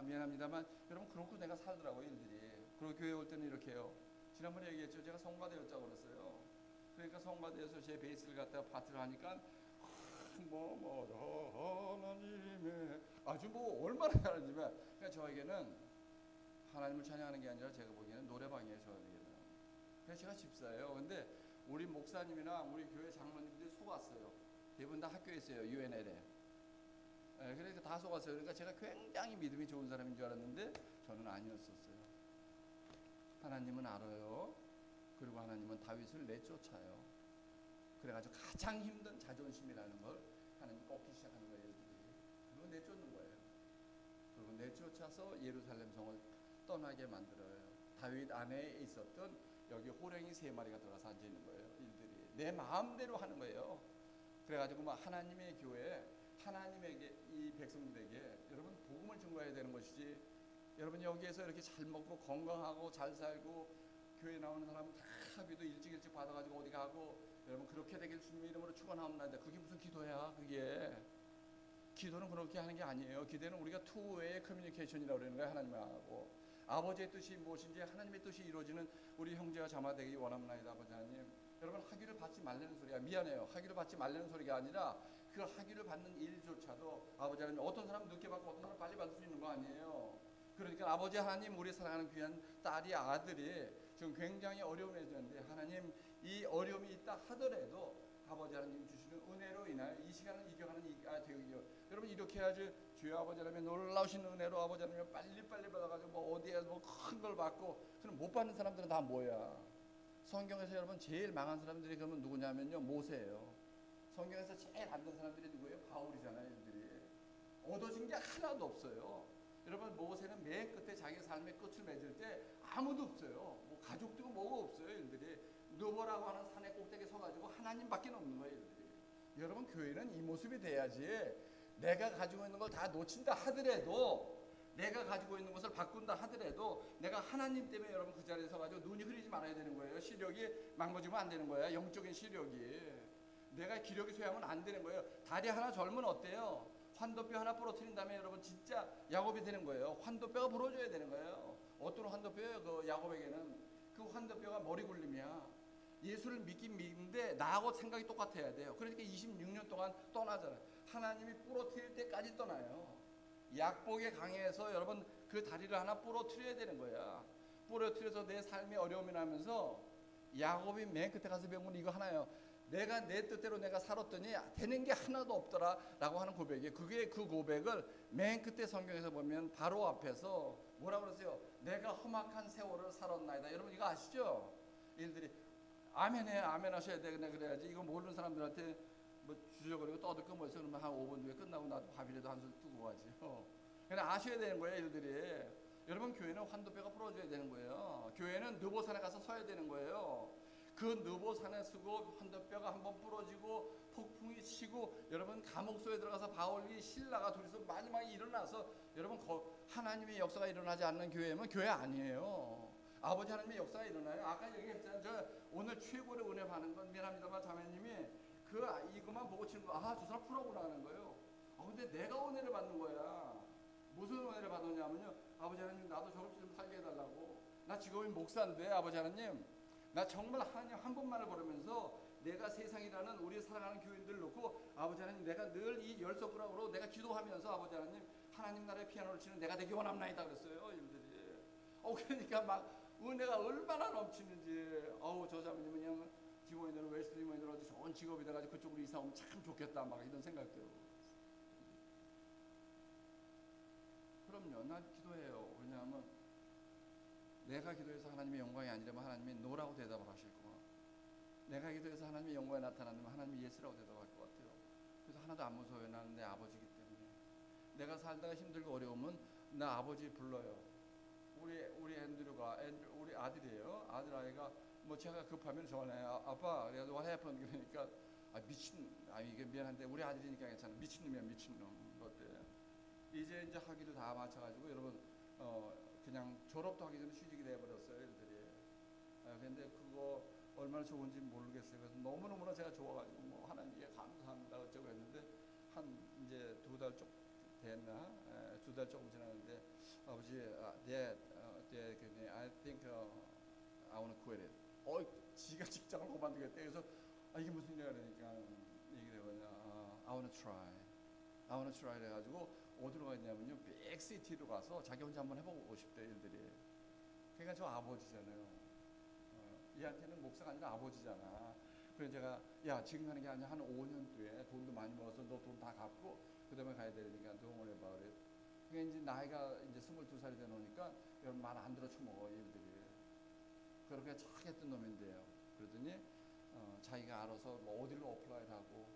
미안합니다만 여러분, 그렇고 내가 살더라고요, 일들이. 그리고 교회 올 때는 이렇게 해요. 지난번에 얘기했죠. 제가 성가대였다고 그랬어요. 그러니까 성가대에서 제 베이스를 갖다가 파트를 하니까 하나님의 아주 얼마나 잘하지만, 그러니까 저에게는 하나님을 찬양하는 게 아니라 제가 보기에는 노래방이에요, 저에게는. 그래서 제가 집사예요. 근데 우리 목사님이나 우리 교회 장로님들이 속았어요. 대부분 다 학교에 있어요, UNL에. 그러니까 다 속았어요. 그러니까 제가 굉장히 믿음이 좋은 사람인 줄 알았는데 저는 아니었었어요. 하나님은 알아요. 그리고 하나님은 다윗을 내쫓아요. 그래가지고 가장 힘든 자존심이라는 걸 하나님 꺾기 시작하는 거예요. 그리고 내쫓는 거예요. 그리고 내쫓아서 예루살렘 성을 떠나게 만들어요. 다윗 안에 있었던 여기 호랭이 3마리가 들어가서 앉아 있는 거예요. 일들이 내 마음대로 하는 거예요. 그래가지고 막 하나님의 교회 하나님에게, 이 백성들에게 여러분 복음을 증거해야 되는 것이지, 여러분 여기에서 이렇게 잘 먹고 건강하고 잘 살고 교회 나오는 사람 다 합의도 일찍 받아가지고 어디 가고, 여러분 그렇게 되길 주님의 이름으로 축원합니다. 그게 무슨 기도야? 그게 기도는 그렇게 하는 게 아니에요. 기도는 우리가 투웨이 커뮤니케이션이라고 그러는 거예요. 하나님하고 아버지의 뜻이 무엇인지 하나님의 뜻이 이루어지는 우리 형제와 자매 되기 원합니다. 아버지 하나님, 여러분 학위를 받지 말라는 소리야. 미안해요. 학위를 받지 말라는 소리가 아니라 그 학위를 받는 일조차도 아버지 하나님, 어떤 사람은 늦게 받고 어떤 사람은 빨리 받을 수 있는 거 아니에요. 그러니까 아버지 하나님, 우리 사랑하는 귀한 딸이 아들이 지금 굉장히 어려움에 있는데 하나님, 이 어려움이 있다 하더라도 아버지 하나님 주시는 은혜로 인하여 이 시간을 이겨가는 되기요. 여러분 이렇게 해야지. 주여 아버지 하나님, 놀라우신 은혜로 아버지 하나님 빨리 받아가지고 뭐 어디에 뭐 큰 걸 받고, 그럼 못 받는 사람들은 다 뭐야? 성경에서 여러분 제일 망한 사람들이 그러면 누구냐면요, 모세예요. 성경에서 제일 안 된 사람들이 누구예요? 바울이잖아요. 이들이 얻어진 게 하나도 없어요. 여러분 모세는 맨 끝에 자기 삶의 끝을 맺을 때 아무도 없어요. 뭐 가족도 뭐가 없어요. 일들이 누보라고 하는 산의 꼭대기에 서가지고 하나님밖에 없는 거예요. 일들이. 여러분 교회는 이 모습이 돼야지. 내가 가지고 있는 걸 다 놓친다 하더라도, 내가 가지고 있는 것을 바꾼다 하더라도 내가 하나님 때문에 여러분 그 자리에 서가지고 눈이 흐리지 말아야 되는 거예요. 시력이 망가지면 안 되는 거야. 영적인 시력이. 내가 기력이 쇠하면 안 되는 거예요. 다리 하나 절면 어때요? 환도뼈 하나 부러뜨린 다음에 여러분 진짜 야곱이 되는 거예요. 환도뼈가 부러져야 되는 거예요. 어떤 환도뼈예요? 그 야곱에게는 그 환도뼈가 머리 굴림이야. 예수를 믿긴 믿는데 나하고 생각이 똑같아야 돼요. 그러니까 26년 동안 떠나잖아요. 하나님이 부러뜨릴 때까지 떠나요. 약복에 강해서 여러분 그 다리를 하나 부러뜨려야 되는 거야. 부러뜨려서 내 삶이 어려움이 나면서 야곱이 맨 끝에 가서 배운 건 이거 하나예요. 내가 내 뜻대로 내가 살았더니 되는 게 하나도 없더라 라고 하는 고백이에요. 그게 그 고백을 맨 끝에 성경에서 보면 바로 앞에서 뭐라고 그러세요? 내가 험악한 세월을 살았나이다. 여러분 이거 아시죠? 일들이 아멘해, 아멘 하셔야 돼. 그래야지. 이거 모르는 사람들한테 뭐 주저거리고 떠들고 뭐 해서 그러면 한 5분 뒤에 끝나고 나도 밥이라도 한 술 뜨고 가지. 그냥 아셔야 되는 거예요. 일들이. 여러분 교회는 환도뼈가 부러져야 되는 거예요. 교회는 느보산에 가서 서야 되는 거예요. 그 느보산에 서고 환도뼈가 한번 부러지고 폭풍이 치고 여러분 감옥소에 들어가서 바울이 신라가 둘이서 마지막에 일어나서, 여러분 하나님의 역사가 일어나지 않는 교회면 교회 아니에요. 아버지 하나님의 역사가 일어나요. 아까 얘기했잖아요. 저 오늘 최고로 은혜 받는 건 미안합니다만 자매님이 이것만 보고 치는 거, 저 사람 프로구나 하는 거예요. 근데 내가 은혜를 받는 거야. 무슨 은혜를 받았냐면요, 아버지 하나님 나도 저렇게 좀 살게 해달라고. 나 직업이 목사인데 아버지 하나님, 나 정말 하나님 한 번만을 걸으면서 내가 세상이라는 우리 사랑하는 교인들을 놓고 아버지 하나님, 내가 늘 이 열 손가락으로 내가 기도하면서 아버지 하나님 나라의 피아노를 치는 내가 되기 원합나이다 그랬어요. 일들이. 그러니까 막 은혜가 얼마나 넘치는지. 저 자매님은 그냥 디모인들 웨스트 디모인들 어디 좋은 직업이 돼가지고 그쪽으로 이사 오면 참 좋겠다 막 이런 생각도. 그럼요. 난 기도해요. 왜냐하면 내가 기도해서 하나님의 영광이 아니라면 하나님이 노라고 대답을 하실 거고, 내가 기도해서 하나님의 영광이 나타나면 하나님이 예스라고 대답할 것 같아요. 그래서 하나도 안 무서워요. 나는 내 아버지이기 때문에. 내가 살다가 힘들고 어려우면 나 아버지 불러요. 우리 앤드류가 우리 아들이에요. 아이가 뭐 제가 급하면 전화해요. 아빠, 그래서 what happened? 그러니까 미친, 이게 미안한데 우리 아들이니까 괜찮아. 미친놈이야, 미친놈. 어때? 이제 학위를 다 마쳐가지고 여러분 그냥 졸업도 하기 전에 취직이 돼버렸어요. 애들이. 근데 그거 얼마나 좋은지 모르겠어요. 그래서 너무너무나 제가 좋아가지고 뭐 하나님께 감사합니다 어쩌고 했는데 한 이제 2달 쪽 됐나? 2달 조금 지났는데 아버지, I think I want to quit it. 지가 직장을 그만두겠대. 그래서 이게 무슨 일이야 그러니까 얘기를 해보냐, I want to try. I want to try 해가지고 어디로 갔냐면요, 빅시티로 가서 자기 혼자 한번 해보고 싶대 일들이. 그러니까 저 아버지잖아요. 얘한테는 목사가 아니라 아버지잖아. 그래서 제가 지금 가는 게 아니라 한 5년 뒤에 돈도 많이 모아서 너 돈 다 갚고 그 다음에 가야 되니까 don't worry about it. 그러니까 이제 나이가 이제 22살이 되놓으니까 여러분 말 안 들어 쳐먹어 얘들이. 그렇게 착했던 놈인데요. 그러더니 자기가 알아서 뭐 어디로 어플라이를 하고,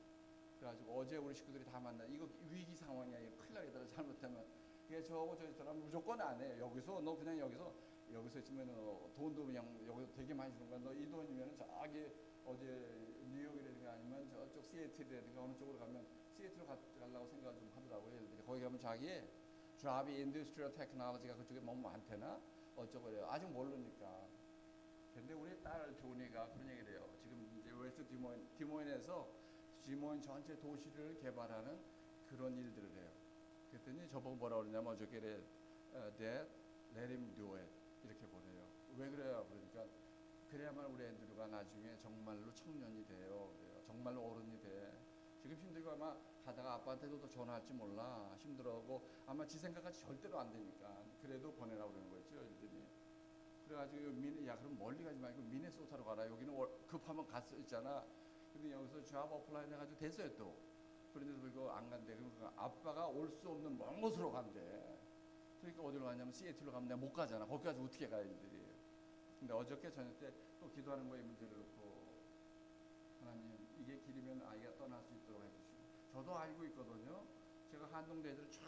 그래가지고 어제 우리 식구들이 다 만나. 이거 위기 상황이야. 이거 큰일 나겠다. 잘못하면. 그래서 저하고 저 사람 무조건 안 해. 여기서 너 그냥 여기서 있으면 돈도 그냥 여기서 되게 많이 주는 거야. 너 이 돈이면 저기 어디 뉴욕이라든가 아니면 저쪽 시애틀이라든가 어느 쪽으로 가면 시애틀로 가려고 생각을 좀 하더라고요. 예를 들어 거기 가면 자기 잡이 인더스트리얼 테크놀로지가 그쪽에 너무 많대나 어쩌고 그래요. 아직 모르니까. 근데 우리 딸 조니가 그런 얘기를 해요. 지금 이제 웨스트 디모인에서 디모인 전체 도시를 개발하는 그런 일들을 해요. 그랬더니 저보고 뭐라 그러냐면 어저께 Dad, let him do it 이렇게 보내요. 왜 그래요? 그러니까 그래야만 우리 앤드류가 나중에 정말로 청년이 돼요. 그래요. 정말로 어른이 돼. 지금 힘들고 아마 가다가 아빠한테도 또 전화할지 몰라. 힘들어하고 아마 지 생각같이 절대로 안 되니까 그래도 보내라고 그러는 거죠. 애들이. 그래가지고 야 그럼 멀리 가지 말고 미네소타로 가라. 여기는 급하면 갈 수 있잖아. 근데 여기서 잡 어플라이 해가지고 됐어요 또. 그런데도 불구하고 안 간대. 그러니까 아빠가 올 수 없는 먼 곳으로 간대. 그러니까 어디로 가냐면 시애틀로 가면 내가 못 가잖아. 거기까지 어떻게 가 애들이. 근데 어저께 저녁 때 또 기도하는 거에 문제를 놓고 하나님 이게 길이면 아이가 떠날 수 있도록 해주시고 저도 알고 있거든요. 제가 한동대 애들 쫙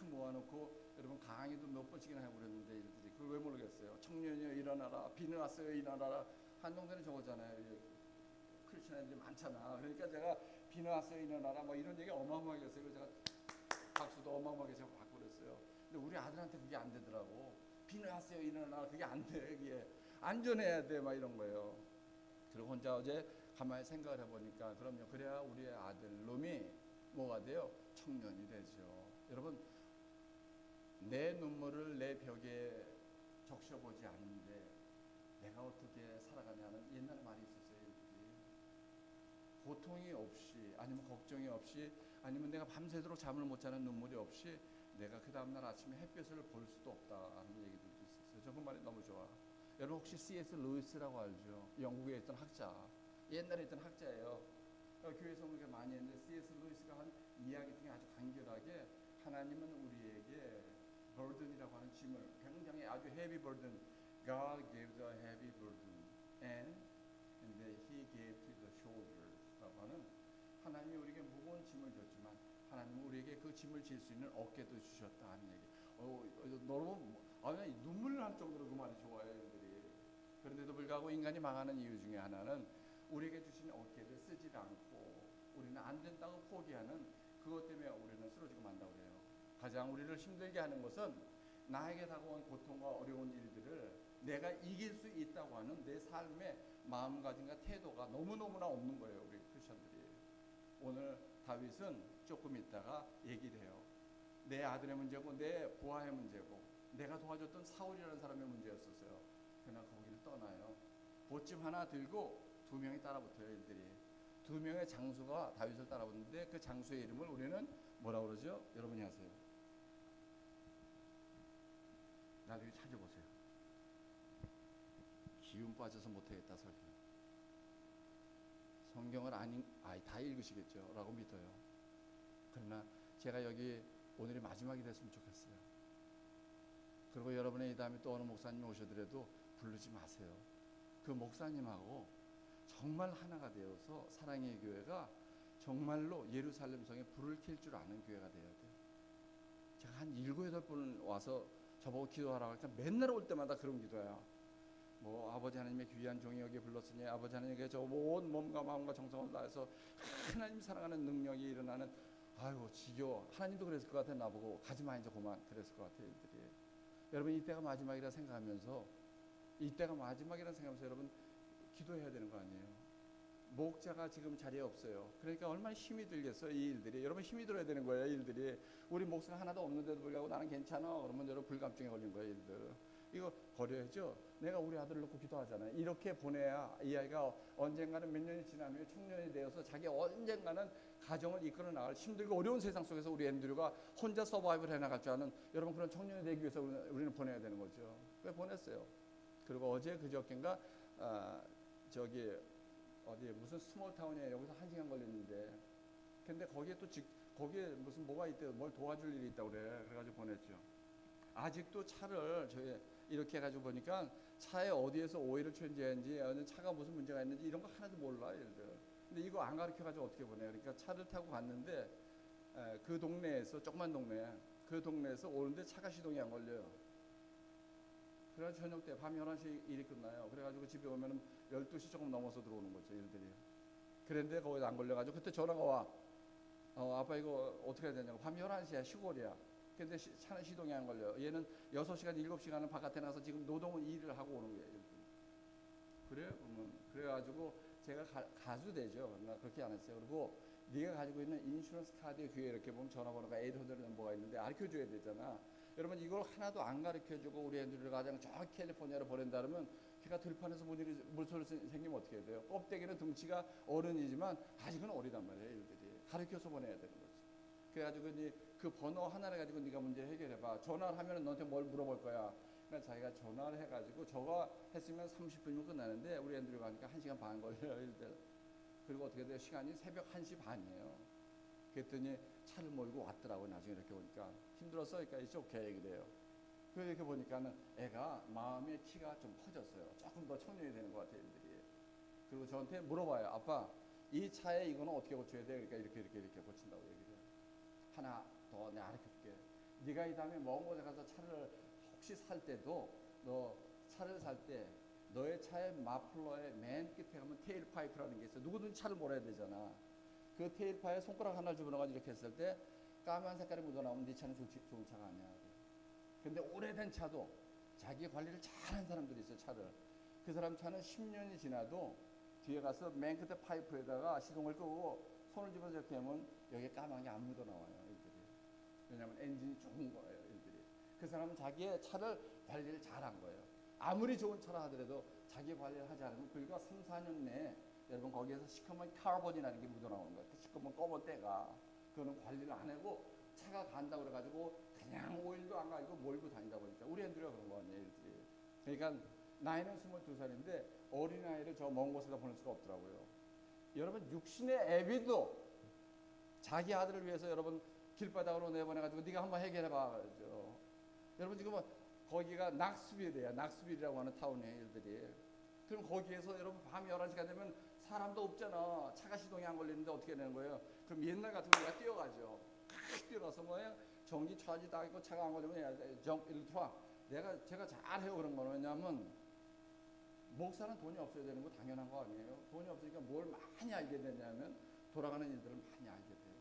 모아놓고 여러분 강의도 몇 번씩이나 해버렸는데 애들이 그걸 왜 모르겠어요. 청년이여 일어나라. 비는 왔어요 일어나라. 한동대는 저거잖아요. 크리스천 애들이 많잖아. 그러니까 제가 비는 왔어요 일어나라 뭐 이런 얘기 어마어마하게 했어요. 그래서 제가 박수도 어마어마하게 제가 받고 그랬어요. 근데 우리 아들한테 그게 안 되더라고. 비는 왔어요 일어나라. 그게 안 돼. 그게 안전해야 돼 막 이런 거예요. 그리고 혼자 어제 가만히 생각을 해보니까 그럼요. 그래야 우리의 아들 놈이 뭐가 돼요? 청년이 되죠. 여러분 내 눈물을 내 벽에 적셔보지 않는데 내가 어떻게 살아가냐는 옛날에 말이 있었어요. 고통이 없이 아니면 걱정이 없이 아니면 내가 밤새도록 잠을 못 자는 눈물이 없이 내가 그 다음날 아침에 햇볕을 볼 수도 없다는 얘기들도 있었어요. 저 그 말이 너무 좋아. 여러분 혹시 C.S. 루이스라고 알죠? 영국에 있던 학자. 옛날에 있던 학자예요. 교회에서 우리가 많이 했는데 C.S. 루이스가 한 이야기 중에 아주 간결하게 하나님은 우리에게 burden이라고 하는 짐을 굉장히 아주 heavy burden. God gave a heavy burden and He gave to the shoulders라고 하는 하나님이 우리에게 무거운 짐을 줬지만 하나님은 우리에게 그 짐을 질 수 있는 어깨도 주셨다 하는 얘기. 너무 눈물 날 정도로 그 말이 좋아요, 애들이. 그런데도 불구하고 인간이 망하는 이유 중에 하나는 우리에게 주신 어깨를 쓰지 않고 우리는 안 된다고 포기하는 그것 때문에 우리는 쓰러지고 만다고 그래요. 가장 우리를 힘들게 하는 것은 나에게 다가온 고통과 어려운 일들을 내가 이길 수 있다고 하는 내 삶의 마음가짐과 태도가 너무너무나 없는 거예요. 우리 크리스천들이. 오늘 다윗은 조금 있다가 얘기를 해요. 내 아들의 문제고 내 부하의 문제고 내가 도와줬던 사울이라는 사람의 문제였었어요. 그러나 거기를 떠나요. 보침 하나 들고 2명이 따라붙어요. 일들이 2명의 장수가 다윗을 따라붙는데 그 장수의 이름을 우리는 뭐라고 그러죠? 여러분이 아세요? 나중에 찾아보세요. 기운 빠져서 못하겠다 설교. 성경을 다 읽으시겠죠 라고 믿어요. 그러나 제가 여기 오늘이 마지막이 됐으면 좋겠어요. 그리고 여러분의 이 다음에 또 어느 목사님이 오셔더라도 부르지 마세요. 그 목사님하고 정말 하나가 되어서 사랑의 교회가 정말로 예루살렘 성에 불을 켤 줄 아는 교회가 되어야 돼요. 제가 한 7, 8번 와서 저보고 기도하라고 하니까 맨날 올 때마다 그런 기도야. 뭐 아버지 하나님의 귀한 종이 여기에 불렀으니 아버지 하나님께 저 온 몸과 마음과 정성을 다해서 하나님 사랑하는 능력이 일어나는 아이고 지겨워. 하나님도 그랬을 것 같아. 나보고 가지마 이제 그만 그랬을 것 같아요. 일들이. 여러분 이때가 마지막이라 생각하면서 이때가 마지막이라 생각하면서 여러분 기도해야 되는 거 아니에요. 목자가 지금 자리에 없어요. 그러니까 얼마나 힘이 들겠어요 이 일들이. 여러분 힘이 들어야 되는 거예요 일들이. 우리 목사가 하나도 없는데도 불구하고 나는 괜찮아 그러면 여러분 불감증에 걸린 거예요 일들. 이거 버려야죠. 내가 우리 아들을 놓고 기도하잖아요. 이렇게 보내야 이 아이가 언젠가는 몇 년이 지난 후에 청년이 되어서 자기 언젠가는 가정을 이끌어 나갈 힘들고 어려운 세상 속에서 우리 앤드류가 혼자 서바이벌 해나갈 줄 아는 여러분 그런 청년이 되기 위해서 우리는 보내야 되는 거죠. 왜 보냈어요. 그리고 어제 그저께인가 저기 어디 무슨 스몰 타운에 여기서 1시간 걸렸는데 근데 거기에 거기에 무슨 뭐가 있대요. 뭘 도와줄 일이 있다고 그래. 그래가지고 보냈죠. 아직도 차를 저희 이렇게 해가지고 보니까 차에 어디에서 오일을 체인지했는지 차가 무슨 문제가 있는지 이런 거 하나도 몰라 얘들. 근데 이거 안 가르쳐가지고 어떻게 보내. 그러니까 차를 타고 갔는데 그 동네에서 조그만 동네 그 동네에서 오는데 차가 시동이 안 걸려요. 그래가지고 저녁 때 밤 11시 일이 끝나요. 그래가지고 집에 오면은 12시 조금 넘어서 들어오는 거죠 일들이. 그런데 거기서 안 걸려가지고 그때 전화가 와. 아빠 이거 어떻게 해야 되냐고. 밤 11시야, 시골이야. 근데 차는 시동이 안 걸려. 얘는 6시간 7시간은 바깥에 나서 지금 노동을 일을 하고 오는 거예요. 그래요? 그래가지고 제가 가수 되죠. 나 그렇게 안 했어요. 그리고 네가 가지고 있는 인슈런스 카드에 뒤에 이렇게 보면 전화번호가 800 넘버가 있는데 가르쳐줘야 되잖아. 여러분 이걸 하나도 안 가르쳐주고 우리 애들을 가장 저 캘리포니아로 보낸다 그러면 걔가 들판에서 물소리 생기면 어떻게 해야 돼요? 껍데기는 등치가 어른이지만 아직은 어리단 말이에요. 일들이 가르쳐서 보내야 되는 거지. 그래가지고 이제 그 번호 하나를 가지고 네가 문제 해결해봐. 전화를 하면 너한테 뭘 물어볼 거야. 그러니까 자기가 전화를 해가지고 저거 했으면 30분이면 끝나는데 우리 애들이 가니까 1시간 반 걸려요. 일들. 그리고 어떻게 돼요? 시간이 새벽 1시 반이에요. 그랬더니 차를 몰고 왔더라고요. 나중에 이렇게 보니까 힘들었어. 그러니까 it's okay 그래요. 그래서 이렇게 보니까는 애가 마음의 키가 좀 커졌어요. 조금 더 청년이 되는 것 같아요. 애들이. 그리고 저한테 물어봐요. 아빠 이 차에 이거는 어떻게 고쳐야 돼? 그러니까 이렇게 고친다고 얘기를 해요. 하나 더 내가 가르쳐줄게. 네가 이 다음에 먼 곳에 가서 차를 혹시 살 때도 너 차를 살 때 너의 차의 마플러의 맨 끝에 가면 테일 파이프라는 게 있어. 누구든지 차를 몰아야 되잖아. 그 테일 파이프에 손가락 하나를 집어넣어가지고 이렇게 했을 때 까만 색깔이 묻어나오면 네 차는 좋은 차가 아니야. 근데 오래된 차도 자기 관리를 잘하는 사람들이 있어요. 차를. 그 사람 차는 10년이 지나도 뒤에 가서 맨 끝에 파이프에다가 시동을 끄고 손을 집어서 이렇게 하면 여기에 까만 게 안 묻어나와요. 일들이. 왜냐하면 엔진이 좋은 거예요. 일들이. 그 사람은 자기의 차를 관리를 잘한 거예요. 아무리 좋은 차라 하더라도 자기 관리를 하지 않으면 불과 3, 4년 내에 여러분 거기에서 시커먼 카본이라는 게 묻어나오는 거예요. 그 시커먼 검은 때가. 그거는 관리를 안 하고 차가 간다고 그래가지고 그냥 오일도 안 가지고 몰고 다니다 보니까 우리 애들이가 그런 거 아니에요. 애들이. 그러니까 나이는 22살인데 어린아이를 저 먼 곳에다 보낼 수가 없더라고요. 여러분 육신의 애비도 자기 아들을 위해서 여러분 길바닥으로 내보내가지고 네가 한번 해결해봐 그러죠. 여러분 지금 거기가 낙스빌이에요. 낙스빌이라고 하는 타운이에요. 일들이. 그럼 거기에서 여러분 밤 11시가 되면 사람도 없잖아. 차가 시동이 안 걸리는데 어떻게 되는 거예요? 그럼 옛날 같으면 내가 뛰어가죠. 뛰어가서 뭐예요? 전기 차지 다 있고 차가 안 걸리면 일트와 제가 잘해요 그런 거는. 왜냐하면 목사는 돈이 없어야 되는 거 당연한 거 아니에요. 돈이 없으니까 뭘 많이 알게 되냐면 돌아가는 일들을 많이 알게 돼요.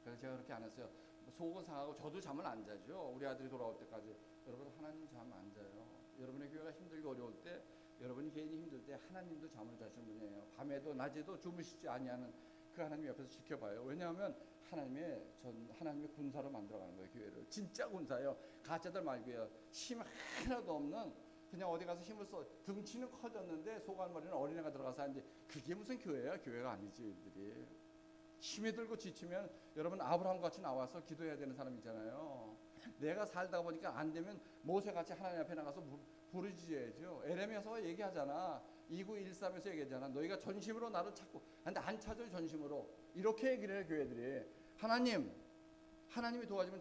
그래서 제가 그렇게 안 했어요. 속은 상하고 저도 잠을 안 자죠. 우리 아들이 돌아올 때까지. 여러분 하나님 잠 안 자요. 여러분의 교회가 힘들고 어려울 때 여러분이 개인이 힘들 때 하나님도 잠을 자시는 분이에요. 밤에도 낮에도 주무시지 아니하는 그 하나님 옆에서 지켜봐요. 왜냐하면 하나님의 군사로 만들어가는 거예요. 교회를. 진짜 군사예요. 가짜들 말고요. 힘 하나도 없는 그냥 어디 가서 힘을 써. 등치는 커졌는데 속안머리는 어린애가 들어가서 하는데 그게 무슨 교회야? 교회가 아니지. 이들이. 힘이 들고 지치면 여러분 아브라함 같이 나와서 기도해야 되는 사람 있잖아요. 내가 살다 보니까 안 되면 모세같이 하나님 앞에 나가서 부르짖어야죠. 에레미야서 얘기하잖아. 2913에서 얘기하잖아. 너희가 전심으로 나를 찾고 근데 안 찾아요. 전심으로. 이렇게 얘기를 해요. 교회들이. 하나님이 도와주면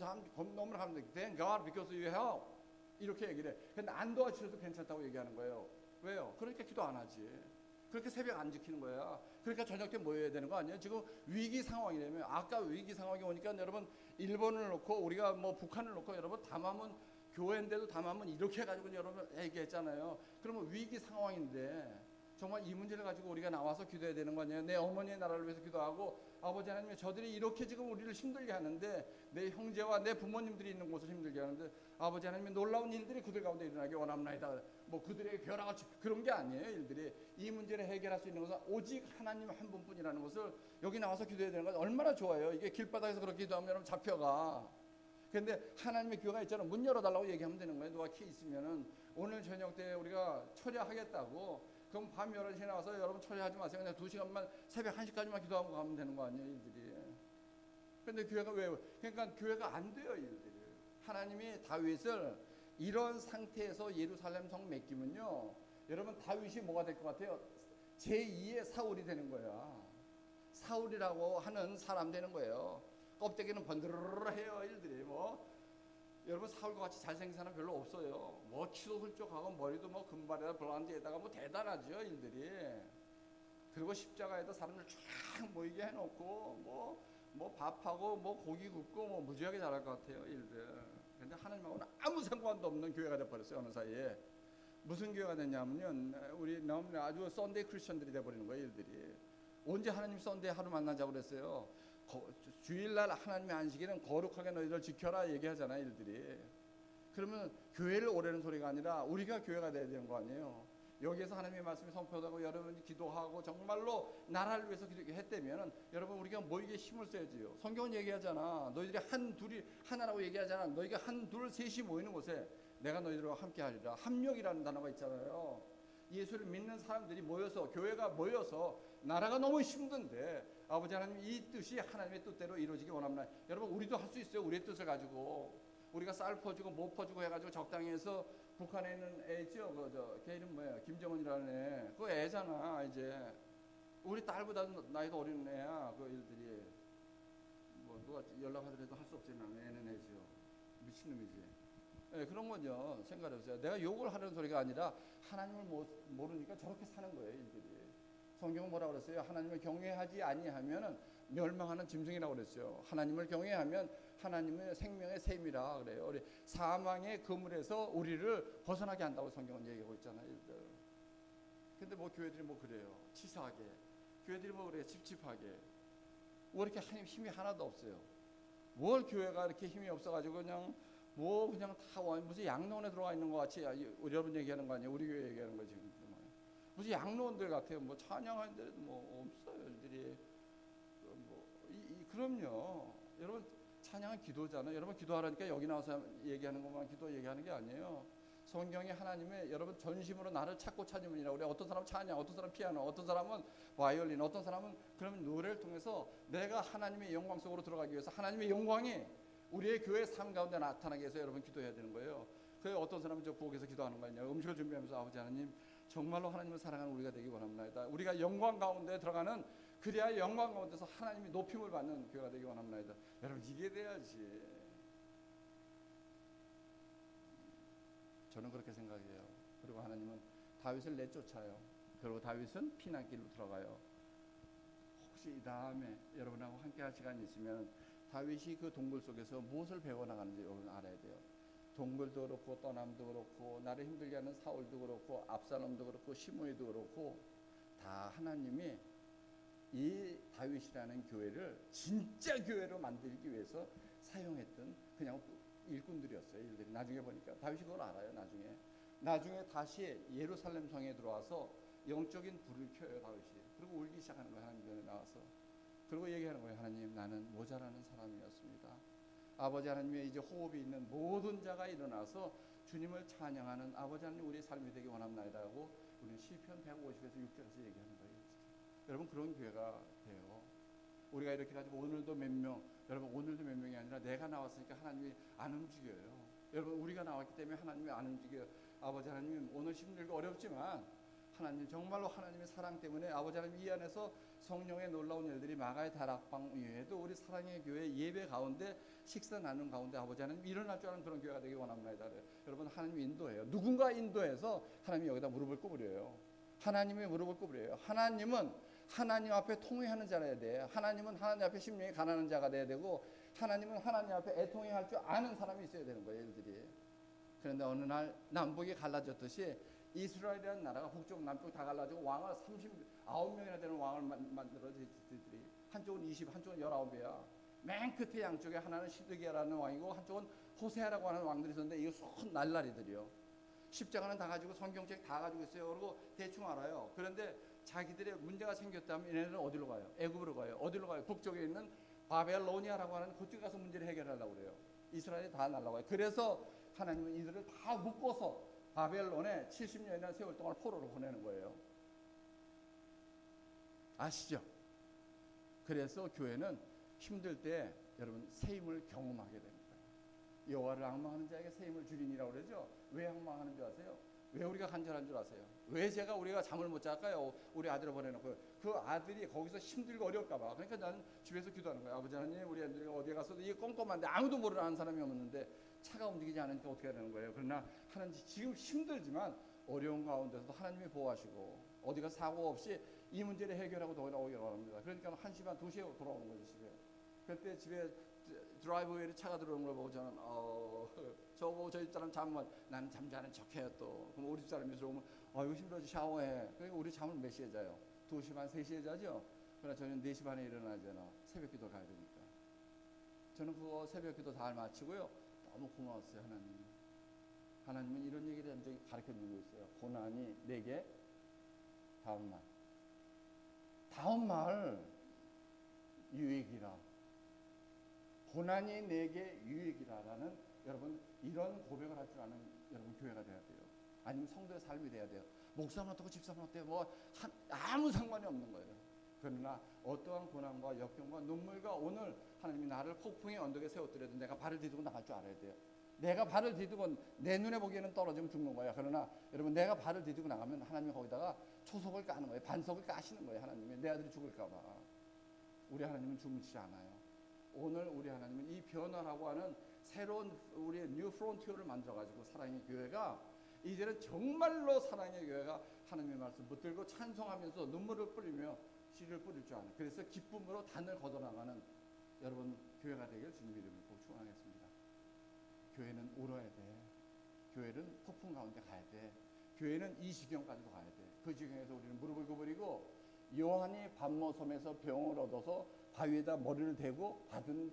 너무나 감사해. Thank God because you help. 이렇게 얘기를 해. 근데 안 도와주셔도 괜찮다고 얘기하는 거예요. 왜요? 그러니까 기도 안 하지. 그렇게 새벽 안 지키는 거야. 그러니까 저녁 때 모여야 되는 거 아니에요? 지금 위기 상황이라면 아까 위기 상황이 오니까 여러분 일본을 놓고 우리가 뭐 북한을 놓고 여러분 담화문 교회인데도 담화문 이렇게 해가지고 여러분 얘기했잖아요. 그러면 위기 상황인데 정말 이 문제를 가지고 우리가 나와서 기도해야 되는 거 아니에요? 내 어머니의 나라를 위해서 기도하고 아버지 하나님 저들이 이렇게 지금 우리를 힘들게 하는데 내 형제와 내 부모님들이 있는 곳을 힘들게 하는데 아버지 하나님의 놀라운 일들이 그들 가운데 일어나게 원합나이다. 뭐 그들에게 벼락을 그런 게 아니에요. 일들이 이 문제를 해결할 수 있는 것은 오직 하나님 한 분뿐이라는 것을 여기 나와서 기도해야 되는 건 얼마나 좋아요. 이게 길바닥에서 그렇게 기도하면 여러분 잡혀가. 근데 하나님의 교회가 있잖아. 문 열어달라고 얘기하면 되는 거예요. 누가 키 있으면은 오늘 저녁 때 우리가 철야하겠다고. 그럼 밤 11시에 나와서 여러분 철야하지 마세요. 그냥 2시간만 새벽 1시까지만 기도하고 가면 되는 거 아니에요. 일들이. 근데 교회가 왜? 그러니까 교회가 안 돼요. 일들이. 하나님이 다윗을 이런 상태에서 예루살렘 성 맡기면요. 여러분 다윗이 뭐가 될 것 같아요? 제2의 사울이 되는 거야. 사울이라고 하는 사람 되는 거예요. 껍데기는 번드르르해요. 일들이 뭐 여러분 사울과 같이 잘생긴 사람 별로 없어요. 뭐 키도 훌쩍하고 머리도 뭐 금발에다 블란디에다가 뭐 대단하죠. 일들이. 그리고 십자가에다 사람들 쫙 모이게 해놓고 뭐 밥하고 뭐 고기 굽고 뭐 무지하게 잘할 것 같아요. 일들. 근데 하나님하고는 아무 상관도 없는 교회가 돼버렸어요. 어느 사이에. 무슨 교회가 됐냐면요. 우리 너무 아주 썬데이 크리스천들이 돼버리는 거예요. 일들이. 언제 하나님 썬데이 하루 만나자고 그랬어요. 주일날 하나님의 안식일은 거룩하게 너희들 지켜라 얘기하잖아요, 일들이. 그러면 교회를 오라는 소리가 아니라 우리가 교회가 돼야 되는 거 아니에요. 여기에서 하나님의 말씀이 선포되고 여러분이 기도하고 정말로 나라를 위해서 기도했다면 여러분 우리가 모이게 힘을 써야지요. 성경은 얘기하잖아. 너희들이 한 둘이 하나라고 얘기하잖아. 너희가 한 둘 셋이 모이는 곳에 내가 너희들과 함께 하리라. 합력이라는 단어가 있잖아요. 예수를 믿는 사람들이 모여서 교회가 모여서 나라가 너무 힘든데 아버지 하나님 이 뜻이 하나님의 뜻대로 이루어지기 원합니다. 여러분 우리도 할 수 있어요. 우리의 뜻을 가지고 우리가 쌀 퍼주고 못 퍼주고 해가지고 적당히 해서 북한에 있는 애 있죠. 걔 이름 뭐야? 김정은이라는 애. 그 애잖아 이제. 우리 딸보다 나이도 어린 애야. 그 일들이 뭐 누가 연락하더라도 할 수 없잖아. 애는 애죠. 미친놈이지. 네, 그런 거죠. 생각해보세요. 내가 욕을 하는 소리가 아니라 하나님을 모르니까 저렇게 사는 거예요, 일들이. 성경은 뭐라고 그랬어요? 하나님을 경외하지 아니하면 멸망하는 짐승이라고 그랬어요. 하나님을 경외하면 하나님의 생명의 샘이라 그래요. 우리 사망의 그물에서 우리를 벗어나게 한다고 성경은 얘기하고 있잖아요, 일들. 근데 뭐 교회들이 뭐 그래요. 치사하게. 교회들이 뭐 그래요. 찝찝하게. 왜 이렇게 힘이 하나도 없어요? 뭘 교회가 이렇게 힘이 없어가지고 그냥 다 무슨 양로원에 들어가 있는 것 같이 여러분 얘기하는 거 아니에요? 우리 교회 얘기하는 거 지금 무슨 양로원들 같아요. 뭐 찬양하는데 뭐 없어요. 일들이 그럼요. 여러분 찬양은 기도잖아요. 여러분 기도하라니까 여기 나와서 얘기하는 것만 기도 얘기하는 게 아니에요. 성경에 하나님의 여러분 전심으로 나를 찾고 찾으면이라고 그래. 어떤 사람은 찬양, 어떤 사람은 피아노, 어떤 사람은 바이올린, 어떤 사람은 그런 노래를 통해서 내가 하나님의 영광 속으로 들어가기 위해서 하나님의 영광이 우리의 교회 삶 가운데 나타나기 위해서 여러분 기도해야 되는 거예요. 그 어떤 사람은 저 부엌에서 기도하는 거 아니냐. 음식을 준비하면서 아버지 하나님 정말로 하나님을 사랑하는 우리가 되기 원합니다. 우리가 영광 가운데 들어가는 그래야 영광 가운데서 하나님이 높임을 받는 교회가 되기 원합니다. 여러분 이게 돼야지. 저는 그렇게 생각해요. 그리고 하나님은 다윗을 내쫓아요. 그리고 다윗은 피난길로 들어가요. 혹시 이 다음에 여러분하고 함께 할 시간이 있으면 다윗이 그 동굴 속에서 무엇을 배워나가는지 여러분 알아야 돼요. 동굴도 그렇고 떠남도 그렇고 나를 힘들게 하는 사울도 그렇고 압살롬도 그렇고 시므이도 그렇고 다 하나님이 이 다윗이라는 교회를 진짜 교회로 만들기 위해서 사용했던 그냥 일꾼들이었어요. 일들이 나중에 보니까 다윗이 그걸 알아요. 나중에 다시 예루살렘 성에 들어와서 영적인 불을 켜요. 다윗이. 그리고 울기 시작하는 거예요. 하나님 전에 나와서. 그리고 얘기하는 거예요. 하나님 나는 모자라는 사람이었습니다. 아버지 하나님의 이제 호흡이 있는 모든 자가 일어나서 주님을 찬양하는 아버지 하나님 우리의 삶이 되기 원합니다라고 우리는 시편 150에서 6절에서 얘기하는 거예요. 여러분 그런 교회가 돼요. 우리가 이렇게 가지고 오늘도 몇 명, 여러분 오늘도 몇 명이 아니라 내가 나왔으니까 하나님이 안 움직여요. 여러분 우리가 나왔기 때문에 하나님이 안 움직여요. 아버지 하나님 오늘 힘들고 어렵지만 하나님 정말로 하나님의 사랑 때문에 아버지 하나님 이 안에서 성령의 놀라운 일들이 마가의 다락방 이외에도 우리 사랑의 교회 예배 가운데 식사 나누는 가운데 아버지 하나님 일어날 줄 아는 그런 교회가 되기 원합니다. 여러분 하나님이 인도해요. 누군가 인도해서 하나님이 여기다 무릎을 꿇으려요. 하나님의 무릎을 꿇으려요. 하나님은 하나님 앞에 통회하는 자라야 돼. 하나님은 하나님 앞에 심령이 가난한 자가 돼야 되고 하나님은 하나님 앞에 애통해할 줄 아는 사람이 있어야 되는 거예요. 얘들이. 그런데 어느 날 남북이 갈라졌듯이 이스라엘이라는 나라가 북쪽 남쪽 다 갈라지고 왕을 39명이나 되는 왕을 만들어 저희들이 한쪽은 20, 한쪽은 19배야. 맨 끝에 양쪽에 하나는 시드기야라는 왕이고 한쪽은 호세아라고 하는 왕들이 있었는데 이거 손 날라리들이요. 십자가는 다 가지고 성경책 다 가지고 있어요. 그리고 대충 알아요. 그런데 자기들의 문제가 생겼다면 얘네들은 어디로 가요? 애굽으로 가요. 어디로 가요? 북쪽에 있는 바벨로니아라고 하는 그쪽에 가서 문제를 해결하려고 그래요. 이스라엘이 다 날라가요. 그래서 하나님은 이들을 다 묶어서 바벨론에 70년이나 세월 동안 포로로 보내는 거예요. 아시죠? 그래서 교회는 힘들 때 여러분 새 힘을 경험하게 됩니다. 여호와를 앙망하는 자에게 새 힘을 주리니라고 그러죠. 왜 앙망하는 줄 아세요? 왜 우리가 간절한 줄 아세요? 왜 우리가 잠을 못 잘까요? 우리 아들을 보내놓고 그 아들이 거기서 힘들고 어려울까봐. 그러니까 나는 집에서 기도하는 거예요. 아버지 하나님 우리 아들이 어디에 가서도 이게 꼼꼼한데 아무도 모르는 사람이 없는데 차가 움직이지 않으니까 어떻게 해야 되는 거예요? 그러나 하나님 지금 힘들지만 어려운 가운데서도 하나님이 보호하시고 어디가 사고 없이 이 문제를 해결하고 돌아오기를 원합니다. 그러니까 1시 반 2시에 돌아오는 거죠 집에. 그때 집에 드라이브웨이에 차가 들어오는 걸 보고 저는 저보고 저 집사람 잠만 나는 잠자는 척해요 또. 그럼 우리 집사람이 들어오면 이거 힘들어지 샤워해. 그러니까 우리 잠을 몇 시에 자요? 2시 반 3시에 자죠. 그러나 저는 4시 반에 일어나잖아. 새벽 기도 가야 되니까. 저는 그거 새벽 기도 다 마치고요. 너무 고마웠어요, 하나님. 하나님은 이런 얘기를 한 적이 가르쳐 주고 있어요. 고난이 내게 다음 말 유익이라. 고난이 내게 유익이라라는 여러분 이런 고백을 할 줄 아는 여러분 교회가 돼야 돼요. 아니면 성도의 삶이 돼야 돼요. 목사는 어떻고 집사는 어때요? 아무 상관이 없는 거예요. 그러나 어떠한 고난과 역경과 눈물과 오늘 하나님이 나를 폭풍의 언덕에 세웠더라도 내가 발을 디디고 나갈 줄 알아야 돼요. 내가 발을 디디고 내 눈에 보기에는 떨어지면 죽는 거야. 그러나 여러분 내가 발을 디디고 나가면 하나님이 거기다가 초석을 까는 거예요. 반석을 까시는 거예요. 하나님이 내 아들이 죽을까 봐. 우리 하나님은 주무시지 않아요. 오늘 우리 하나님은 이 변화라고 하는 새로운 우리의 뉴 프론티어를 만들어가지고 사랑의 교회가 이제는 정말로 사랑의 교회가 하나님의 말씀 붙들고 찬송하면서 눈물을 뿌리며 씨를 뿌릴 줄 아는, 그래서 기쁨으로 단을 걷어나가는 여러분 교회가 되길 주님 이름으로 축원하겠습니다. 교회는 울어야 돼. 교회는 폭풍 가운데 가야 돼. 교회는 이 지경까지도 가야 돼. 그 지경에서 우리는 무릎을 구부리고 요한이 밤모섬에서 병을 얻어서 바위에다 머리를 대고 받은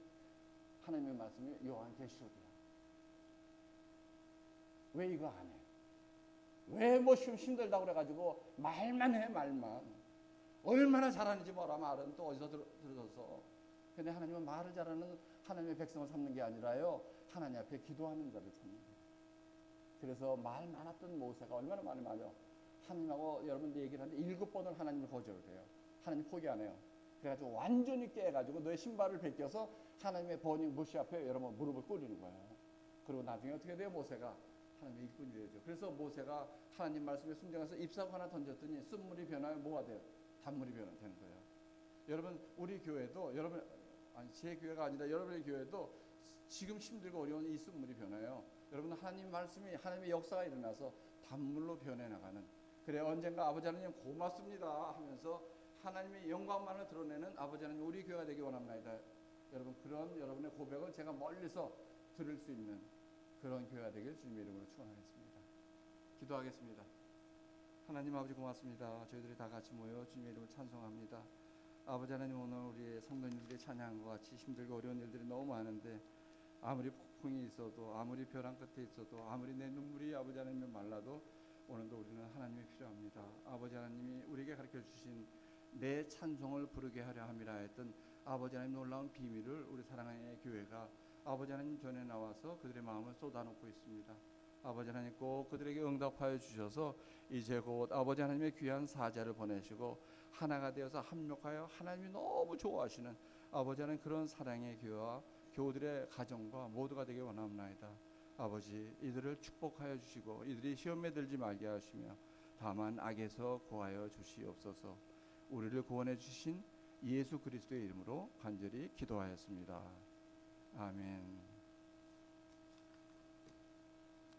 하나님의 말씀이 요한 계시록이야. 왜 이거 안 해? 왜 뭐 힘들다고 그래가지고 말만 해. 얼마나 잘하는지 뭐라 말은 또 어디서 들어서. 근데 하나님은 말을 잘하는 하나님의 백성을 삼는 게 아니라요, 하나님 앞에 기도하는 자를 찾는 거예요. 그래서 말 많았던 모세가 얼마나 말을 많아요. 하나님하고 여러분들 얘기를 하는데 7번을 하나님을 거절을 해요. 하나님 포기 안 해요. 그래가지고 완전히 깨가지고 너의 신발을 벗겨서 하나님의 버닝 부시 앞에 여러분 무릎을 꿇리는 거예요. 그리고 나중에 어떻게 돼요? 모세가 하나님의 일꾼이 되죠. 그래서 모세가 하나님 말씀에 순종해서 잎사귀 하나 던졌더니 쓴물이 변하여 뭐가 돼요? 단물이 되는 거예요. 여러분 우리 교회도 여러분 제 교회가 아니라 여러분의 교회도 지금 힘들고 어려운 이 쓴물이 변해요. 여러분 하나님 말씀이 하나님의 역사가 일어나서 단물로 변해나가는, 그래 언젠가 아버지 하나님 고맙습니다 하면서 하나님의 영광만을 드러내는 아버지 하나님 우리 교회가 되기 원합니다. 여러분 그런 여러분의 고백을 제가 멀리서 들을 수 있는 그런 교회가 되길 주님의 이름으로 축원하겠습니다. 기도하겠습니다. 하나님 아버지 고맙습니다. 저희들이 다 같이 모여 주님의 이름을 찬송합니다. 아버지 하나님 오늘 우리 성도님들의 찬양과 같이 힘들고 어려운 일들이 너무 많은데 아무리 폭풍이 있어도 아무리 벼랑 끝에 있어도 아무리 내 눈물이 아버지 하나님의 말라도 오늘도 우리는 하나님이 필요합니다. 아버지 하나님이 우리에게 가르쳐 주신 내 찬송을 부르게 하려 함이라 했던 아버지 하나님 놀라운 비밀을 우리 사랑하는 교회가 아버지 하나님 전에 나와서 그들의 마음을 쏟아놓고 있습니다. 아버지 하나님 꼭 그들에게 응답하여 주셔서 이제 곧 아버지 하나님의 귀한 사자를 보내시고 하나가 되어서 합력하여 하나님이 너무 좋아하시는 아버지 하나님 그런 사랑의 교회와 교우들의 가정과 모두가 되길 원합니다. 아버지 이들을 축복하여 주시고 이들이 시험에 들지 말게 하시며 다만 악에서 구하여 주시옵소서. 우리를 구원해 주신 예수 그리스도의 이름으로 간절히 기도하였습니다. 아멘.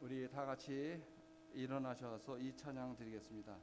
우리 다 같이 일어나셔서 이 찬양 드리겠습니다.